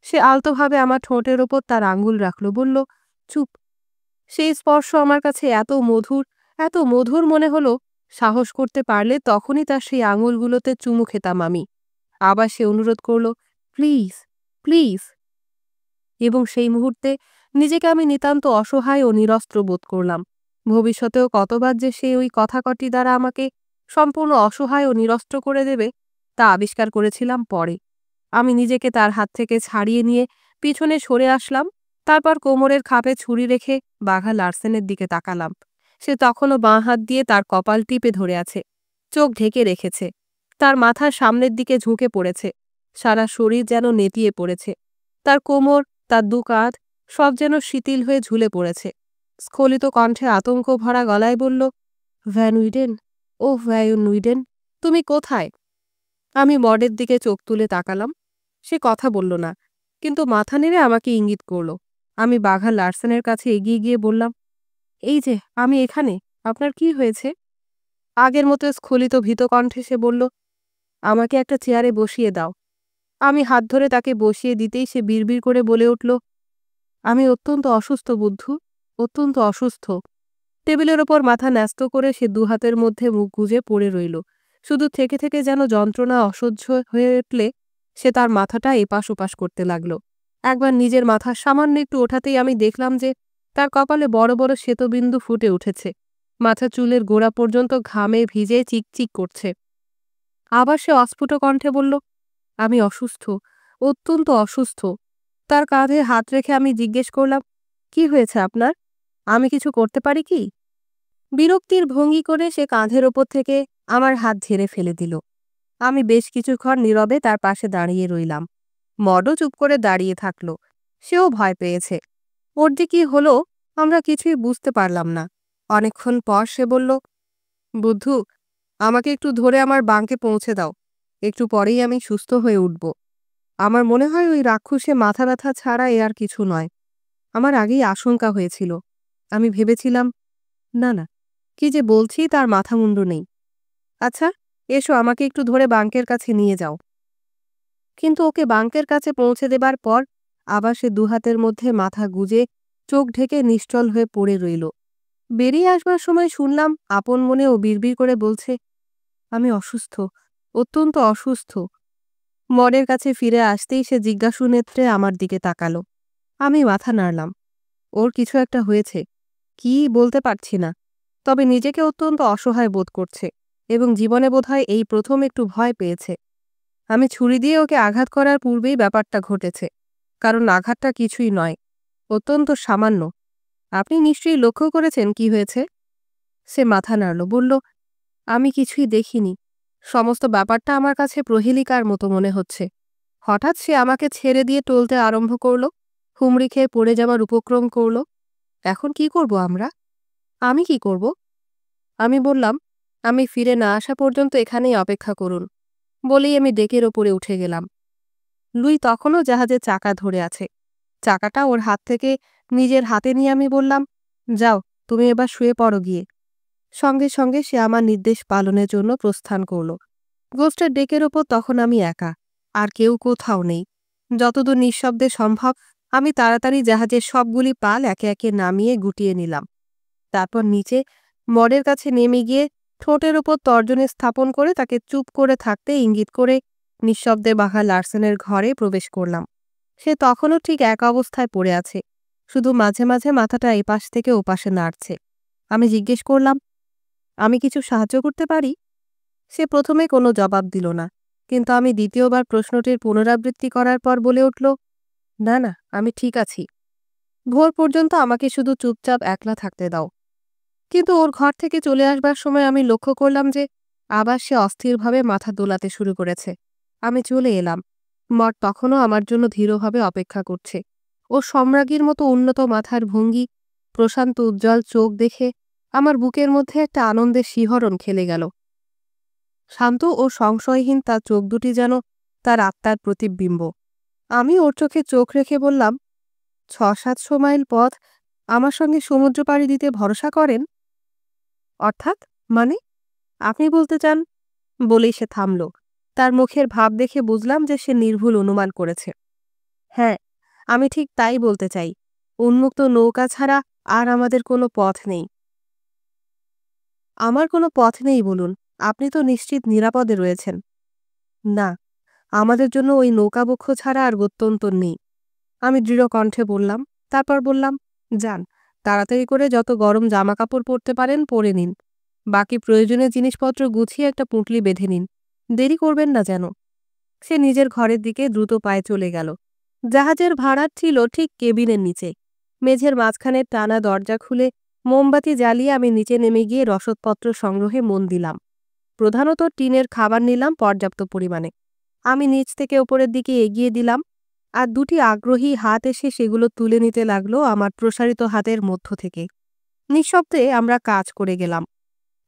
সে আলতোভাবে আমার ঠোঁটের ওপর তার আঙুল রাখল, বলল, চুপ। সেই স্পর্শ আমার কাছে এত মধুর মনে হলো, সাহস করতে পারলে তখনই তার সেই আঙুলগুলোতে চুমু খেতাম আমি। আবার সে অনুরোধ করল, প্লিজ প্লিজ। এবং সেই মুহূর্তে নিজেকে আমি নিতান্ত অসহায় ও নিরস্ত্র বোধ করলাম। ভবিষ্যতেও কতবার যে সে ওই কথাকটি দ্বারা আমাকে সম্পূর্ণ অসহায় ও নিরস্ত্র করে দেবে তা আবিষ্কার করেছিলাম পরে। আমি নিজেকে তার হাত থেকে ছাড়িয়ে নিয়ে পিছনে সরে আসলাম। তারপর কোমরের খাপে ছুরি রেখে বাঘা লার্সেনের দিকে তাকালাম। সে তখনও বাঁ হাত দিয়ে তার কপাল টিপে ধরে আছে, চোখ ঢেকে রেখেছে। তার মাথার সামনের দিকে ঝুঁকে পড়েছে। সারা শরীর যেন নেতিয়ে পড়েছে। তার কোমর, তার দু কাঁধ সব যেন শিথিল হয়ে ঝুলে পড়েছে। স্খলিত কণ্ঠে আতঙ্ক ভরা গলায় বলল, ভ্যান উইডেন, ও ভ্যান উইডেন, তুমি কোথায়? আমি মডের দিকে চোখ তুলে তাকালাম। সে কথা বলল না, কিন্তু মাথা নেড়ে আমাকে ইঙ্গিত করল। আমি বাঘা লার্সেনের কাছে এগিয়ে গিয়ে বললাম, এই যে আমি এখানে, আপনার কি হয়েছে? আগের মতো স্খলিত ভীত কণ্ঠে সে বলল, আমাকে একটা চেয়ারে বসিয়ে দাও। আমি হাত ধরে তাকে বসিয়ে দিতেই সে বিড়বিড় করে বলে উঠল, আমি অত্যন্ত অসুস্থ বুদ্ধু, অত্যন্ত অসুস্থ। টেবিলের ওপর মাথা ন্যস্ত করে সে দুহাতের মধ্যে মুখ গুজে পড়ে রইল। শুধু থেকে থেকে যেন যন্ত্রণা অসহ্য হয়ে উঠলে সে তার মাথাটা এপাশ ওপাশ করতে লাগল। একবার নিজের মাথা সামান্য একটু ওঠাতেই আমি দেখলাম যে তার কপালে বড় বড় শ্বেতবিন্দু ফুটে উঠেছে। মাথা চুলের গোড়া পর্যন্ত ঘামে ভিজে চিকচিক করছে। আবার সে অস্ফুট কণ্ঠে বলল, আমি অসুস্থ, অত্যন্ত অসুস্থ। তার কাঁধে হাত রেখে আমি জিজ্ঞেস করলাম, কি হয়েছে আপনার? আমি কিছু করতে পারি কি? বিরক্তির ভঙ্গি করে সে কাঁধের ওপর থেকে আমার হাত ঝেড়ে ফেলে দিল। আমি বেশ কিছুক্ষণ নীরবে তার পাশে দাঁড়িয়ে রইলাম। মডও চুপ করে দাঁড়িয়ে থাকল। সেও ভয় পেয়েছে। ওর যে কি হলো আমরা কিছুই বুঝতে পারলাম না। অনেকক্ষণ পর সে বলল, বুদ্ধু, আমাকে একটু ধরে আমার বাঙ্কে পৌঁছে দাও। একটু পরেই আমি সুস্থ হয়ে উঠব। আমার মনে হয় ওই রাক্ষসে মাথা ব্যথা ছাড়া এ আর কিছু নয়। আমার আগেই আশঙ্কা হয়েছিল। আমি ভেবেছিলাম, না না, কি যে বলছি তার মাথা মুন্ডু নেই। আচ্ছা, এসো আমাকে একটু ধরে বাঙ্কের কাছে নিয়ে যাও। কিন্তু ওকে বাঙ্কের কাছে পৌঁছে দেবার পর আবার সে দুহাতের মধ্যে মাথা গুজে চোখ ঢেকে নিশ্চল হয়ে পড়ে রইল। বেরিয়ে আসবার সময় শুনলাম আপন মনে ও বিড়বিড় করে বলছে, আমি অসুস্থ, অত্যন্ত অসুস্থ। মরের কাছে ফিরে আসতেই সে জিজ্ঞাসু নেত্রে আমার দিকে তাকালো। আমি মাথা নাড়লাম। ওর কিছু একটা হয়েছে, কি বলতে পারছি না, তবে নিজেকে অত্যন্ত অসহায় বোধ করছে এবং জীবনে বোধহয় এই প্রথম একটু ভয় পেয়েছে। আমি ছুরি দিয়ে ওকে আঘাত করার পূর্বেই ব্যাপারটা ঘটেছে, কারণ আঘাতটা কিছুই নয়, অত্যন্ত সামান্য। আপনি নিশ্চয়ই লক্ষ্য করেছেন কি হয়েছে? সে মাথা নাড়ল, বলল, আমি কিছুই দেখিনি। সমস্ত ব্যাপারটা আমার কাছে প্রহেলিকার মতো মনে হচ্ছে। হঠাৎ সে আমাকে ছেড়ে দিয়ে টলতে আরম্ভ করল, হুমড়ি খেয়ে পড়ে যাওয়ার উপক্রম করল। এখন কি করব আমরা? আমি কি করব? আমি বললাম, আমি ফিরে না আসা পর্যন্ত এখানেই অপেক্ষা করুন। বলেই আমি ডেকের ওপরে উঠে গেলাম। লুই তখনও জাহাজের চাকা ধরে আছে। চাকাটা ওর হাত থেকে নিজের হাতে নিয়ে আমি বললাম, যাও, তুমি এবার শুয়ে পড়ো গিয়ে। সঙ্গে সঙ্গে সে আমার নির্দেশ পালনের জন্য প্রস্থান করল। গোস্টের ডেকের ওপর তখন আমি একা, আর কেউ কোথাও নেই। যতদূর নিঃশব্দে সম্ভব আমি তাড়াতাড়ি জাহাজের সবগুলি পাল একে একে নামিয়ে গুটিয়ে নিলাম। তারপর নিচে মডের কাছে নেমে গিয়ে ঠোঁটের ওপর তর্জনী স্থাপন করে তাকে চুপ করে থাকতে ইঙ্গিত করে নিঃশব্দে বাঘা লার্সেনের ঘরে প্রবেশ করলাম। সে তখনও ঠিক এক অবস্থায় পড়ে আছে, শুধু মাঝে মাঝে মাথাটা এপাশ থেকে ওপাশে নাড়ছে। আমি জিজ্ঞেস করলাম, আমি কিছু সাহায্য করতে পারি? সে প্রথমে কোনো জবাব দিল না, কিন্তু আমি দ্বিতীয়বার প্রশ্নটির পুনরাবৃত্তি করার পর বলে উঠল, না না, আমি ঠিক আছি। ভোর পর্যন্ত আমাকে শুধু চুপচাপ একলা থাকতে দাও। কিন্তু ওর ঘর থেকে চলে আসবার সময় আমি লক্ষ্য করলাম যে আবার সে অস্থিরভাবে মাথা দোলাতে শুরু করেছে। আমি চলে এলাম। মঠ তখনও আমার জন্য ধীরভাবে অপেক্ষা করছে। ও সম্রাজ্ঞীর মতো উন্নত মাথার ভঙ্গি, প্রশান্ত উজ্জ্বল চোখ দেখে আমার বুকের মধ্যে একটা আনন্দের শিহরণ খেলে গেল। শান্ত ও সংশয়হীন তার চোখ দুটি যেন তার আত্মার প্রতিবিম্ব। আমি ওর চোখে চোখ রেখে বললাম, ৬-৭০০ মাইল পথ আমার সঙ্গে সমুদ্র পাড়ি দিতে ভরসা করেন? অর্থাৎ, মানে? আপনি বলতে চান? বলেই সে থামল। তার মুখের ভাব দেখে বুঝলাম যে সে নির্ভুল অনুমান করেছে। হ্যাঁ, আমি ঠিক তাই বলতে চাই। উন্মুক্ত নৌকা ছাড়া আর আমাদের কোনো পথ নেই। আমার কোনো পথ নেই বলুন, আপনি তো নিশ্চিত নিরাপদে রয়েছেন। না, আমাদের জন্য ওই নৌকাবক্ষ ছাড়া আর গত্যন্তর নেই। আমি দৃঢ় কণ্ঠে বললাম। তারপর বললাম, যান, তাড়াতাড়ি করে যত গরম জামাকাপড় পরতে পারেন পরে নিন। বাকি প্রয়োজনীয় জিনিসপত্র গুছিয়ে একটা পুঁটলি বেঁধে নিন। দেরি করবেন না যেন। সে নিজের ঘরের দিকে দ্রুত পায়ে চলে গেল। জাহাজের ভাড়ার ছিল ঠিক কেবিনের নিচে। মেঝের মাঝখানে টানা দরজা খুলে মোমবাতি জ্বালিয়ে আমি নিচে নেমে গিয়ে রসদপত্র সংগ্রহে মন দিলাম। প্রধানত টিনের খাবার নিলাম পর্যাপ্ত পরিমাণে। আমি নিচ থেকে ওপরের দিকে এগিয়ে দিলাম, আর দুটি আগ্রহী হাত এসে সেগুলো তুলে নিতে লাগলো আমার প্রসারিত হাতের মধ্য থেকে। নিঃশব্দে আমরা কাজ করে গেলাম।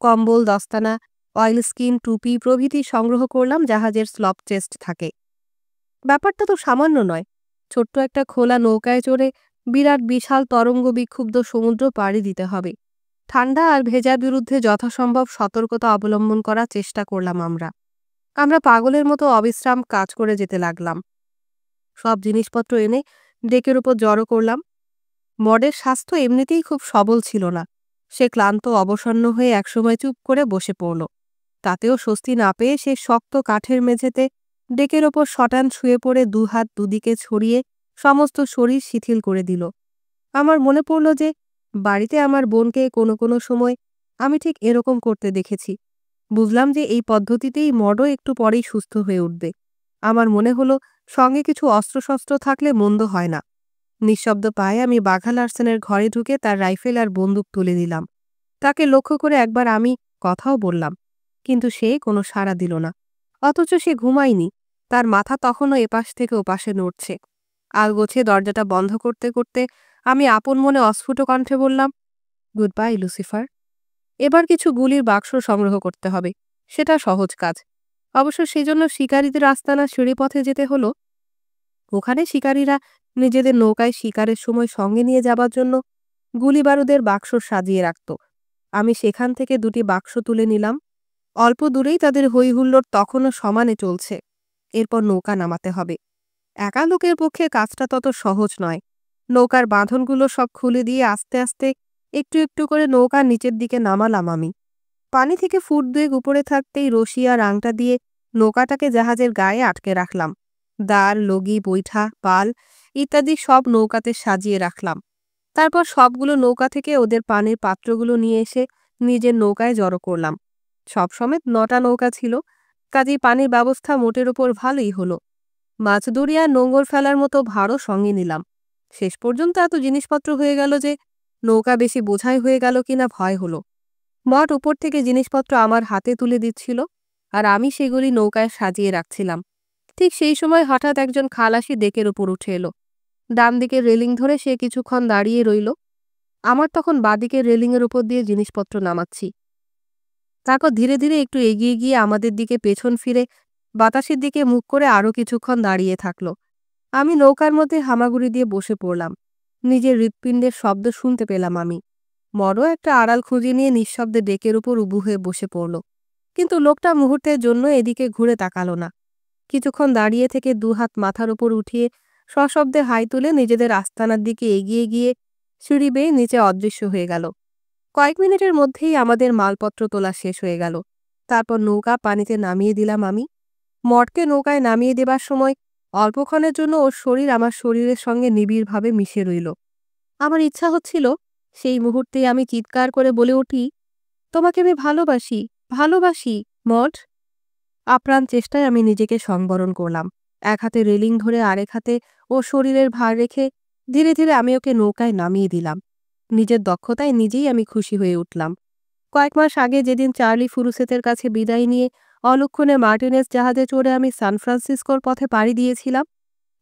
কম্বল, দস্তানা, অয়েল স্কিন, টুপি প্রভৃতি সংগ্রহ করলাম জাহাজের স্লপ চেস্ট থাকে। ব্যাপারটা তো সামান্য নয়। ছোট্ট একটা খোলা নৌকায় চড়ে বিরাট বিশাল তরঙ্গ বিক্ষুব্ধ সমুদ্র পাড়ি দিতে হবে। ঠান্ডা আর ভেজার বিরুদ্ধে যথাসম্ভব সতর্কতা অবলম্বন করার চেষ্টা করলাম আমরা। আমরা পাগলের মতো অবিশ্রাম কাজ করে যেতে লাগলাম। সব জিনিসপত্র এনে ডেকের উপর জড়ো করলাম। মডের স্বাস্থ্য এমনিতেই খুব সবল ছিল না। সে ক্লান্ত অবসন্ন হয়ে একসময় চুপ করে বসে পড়ল। তাতেও স্বস্তি না পেয়ে সে শক্ত কাঠের মেঝেতে ডেকের ওপর শটান শুয়ে পড়ে দুহাত দুদিকে ছড়িয়ে সমস্ত শরীর শিথিল করে দিল। আমার মনে পড়ল যে বাড়িতে আমার বোনকে কোনো কোনো সময় আমি ঠিক এরকম করতে দেখেছি। বুঝলাম যে এই পদ্ধতিতেই মডও একটু পরেই সুস্থ হয়ে উঠবে। আমার মনে হলো সঙ্গে কিছু অস্ত্রশস্ত্র থাকলে মন্দ হয় না। নিঃশব্দ পায়ে আমি বাঘা লার্সেনের ঘরে ঢুকে তার রাইফেল আর বন্দুক তুলে দিলাম। তাকে লক্ষ্য করে একবার আমি কথাও বললাম, কিন্তু সে কোনো সাড়া দিল না। অথচ সে ঘুমায়নি, তার মাথা তখনও এপাশ থেকে ওপাশে নড়ছে। আলগোছে দরজাটা বন্ধ করতে করতে আমি আপন মনে অস্ফুট কণ্ঠে বললাম, গুড বাই লুসিফার। এবার কিছু গুলির বাক্স সংগ্রহ করতে হবে, সেটা সহজ কাজ। অবশ্য সেজন্য শিকারীদের আস্তানা সিঁড়িপথে যেতে হলো। ওখানে শিকারীরা নিজেদের নৌকায় শিকারের সময় সঙ্গে নিয়ে যাবার জন্য গুলি বারুদের বাক্স সাজিয়ে রাখত। আমি সেখান থেকে 2টি বাক্স তুলে নিলাম। অল্প দূরেই তাদের হইহুল্লোড় তখনও সমানে চলছে। এরপর নৌকা নামাতে হবে। একা লোকের পক্ষে কাজটা তত সহজ নয়। নৌকার বাঁধনগুলো সব খুলে দিয়ে আস্তে আস্তে একটু একটু করে নৌকার নিচের দিকে নামালাম আমি। পানি থেকে ফুট 2 উপরে থাকতেই রশি আর আংটা দিয়ে নৌকাটাকে জাহাজের গায়ে আটকে রাখলাম। দাঁড়, লগি, বৈঠা, পাল ইত্যাদি সব নৌকাতে সাজিয়ে রাখলাম। তারপর সবগুলো নৌকা থেকে ওদের পানির পাত্রগুলো নিয়ে এসে নিজের নৌকায় জড়ো করলাম। সব সমেত 9টা নৌকা ছিল, কাজেই পানির ব্যবস্থা মোটের ওপর ভালোই হলো। মাছ ধরি আর নোঙর ফেলার মতো ভারও সঙ্গে নিলাম। শেষ পর্যন্ত এত জিনিসপত্র হয়ে গেল যে নৌকা বেশি বোঝাই হয়ে গেল কিনা ভয় হলো। মঠ উপর থেকে জিনিসপত্র আমার হাতে তুলে দিচ্ছিল, আর আমি সেগুলি নৌকায় সাজিয়ে রাখছিলাম। ঠিক সেই সময় হঠাৎ একজন খালাসি ডেকের উপর উঠে এলো। ডান দিকের রেলিং ধরে সে কিছুক্ষণ দাঁড়িয়ে রইল। আমার তখন বাঁদিকের রেলিংয়ের উপর দিয়ে জিনিসপত্র নামাচ্ছি। তারপর ধীরে ধীরে একটু এগিয়ে গিয়ে আমাদের দিকে পেছন ফিরে বাতাসের দিকে মুখ করে আরও কিছুক্ষণ দাঁড়িয়ে থাকল। আমি নৌকার মধ্যে হামাগুড়ি দিয়ে বসে পড়লাম। নিজের হৃৎপিণ্ডের শব্দ শুনতে পেলাম আমি। মরও একটা আড়াল খুঁজে নিয়ে নিঃশব্দে ডেকের উপর উবু হয়ে বসে পড়ল। কিন্তু লোকটা মুহূর্তের জন্য এদিকে ঘুরে তাকালো না। কিছুক্ষণ দাঁড়িয়ে থেকে 2 হাত মাথার উপর উঠিয়ে সশব্দে হাই তুলে নিজেদের আস্তানার দিকে এগিয়ে গিয়ে সিঁড়ি বেয়ে নিচে অদৃশ্য হয়ে গেল। কয়েক মিনিটের মধ্যেই আমাদের মালপত্র তোলা শেষ হয়ে গেল। তারপর নৌকা পানিতে নামিয়ে দিলাম আমি। মঠকে নৌকায় নামিয়ে দেবার সময় অল্পক্ষণের জন্য ওর শরীর আমার শরীরের সঙ্গে নিবিড়ভাবে মিশে রইল। আমার ইচ্ছা হচ্ছিল সেই মুহূর্তেই আমি চিৎকার করে বলে উঠি, তোমাকে আমি ভালোবাসি, ভালোবাসি মঠ। আপ্রাণ চেষ্টায় আমি নিজেকে সংবরণ করলাম। এক হাতে রেলিং ধরে আরেক হাতে ও শরীরের ভার রেখে ধীরে ধীরে আমি ওকে নৌকায় নামিয়ে দিলাম। নিজের দক্ষতায় নিজেই আমি খুশি হয়ে উঠলাম। কয়েক মাস আগে যেদিন চার্লি ফুরুসেতের কাছে বিদায় নিয়ে অলক্ষণে মার্টিনেস জাহাজে চড়ে আমি সান ফ্রান্সিসকোর পথে পাড়ি দিয়েছিলাম,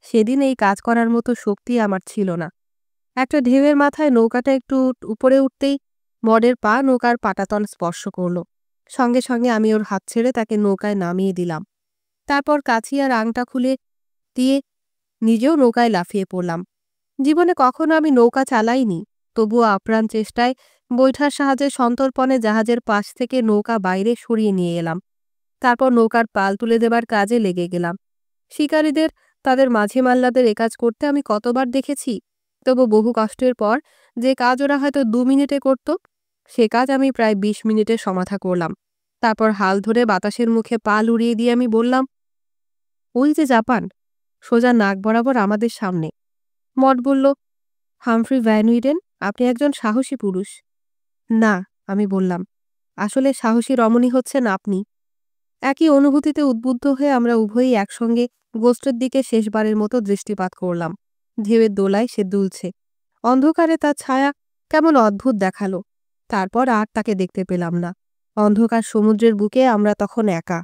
সেদিন এই কাজ করার মতো শক্তি আমার ছিল না। একটা ঢেউয়ের মাথায় নৌকাটা একটু উপরে উঠতেই মডের পা নৌকার পাটাতন স্পর্শ করল। সঙ্গে সঙ্গে আমি ওর হাত ছেড়ে তাকে নৌকায় নামিয়ে দিলাম। তারপর কাছি আর আংটা খুলে দিয়ে নিজেও নৌকায় লাফিয়ে পড়লাম। জীবনে কখনো আমি নৌকা চালাইনি, তবুও আপ্রাণ চেষ্টায় বৈঠার সাহায্যে সন্তর্পণে জাহাজের পাশ থেকে নৌকা বাইরে সরিয়ে নিয়ে এলাম। তারপর নৌকার পাল তুলে দেবার কাজে লেগে গেলাম। শিকারীদের তাদের মাঝি মাল্লাদের একাজ করতে আমি কতবার দেখেছি, তবু বহু কষ্টের পর যে কাজ ওরা হয়তো 2 মিনিটে করত, সে কাজ আমি প্রায় 20 মিনিটে সমাধা করলাম। তারপর হাল ধরে বাতাসের মুখে পাল উড়িয়ে দিয়ে আমি বললাম, ওই যে জাপান, সোজা নাক বরাবর আমাদের সামনে। মঠ বলল, হামফ্রি ভ্যান উইডেন, আপনি একজন সাহসী পুরুষ। না, আমি বললাম, আসলে সাহসী রমণী হচ্ছেন আপনি। একই অনুভূতিতে উদ্বুদ্ধ হয়ে আমরা উভয়ই একসঙ্গে গোস্টের দিকে শেষবারের মতো দৃষ্টিপাত করলাম। ঢেউয়ের দোলায় সে দুলছে। অন্ধকারে তার ছায়া কেমন অদ্ভুত দেখালো। তারপর আর তাকে দেখতে পেলাম না। অন্ধকার সমুদ্রের বুকে আমরা তখন একা।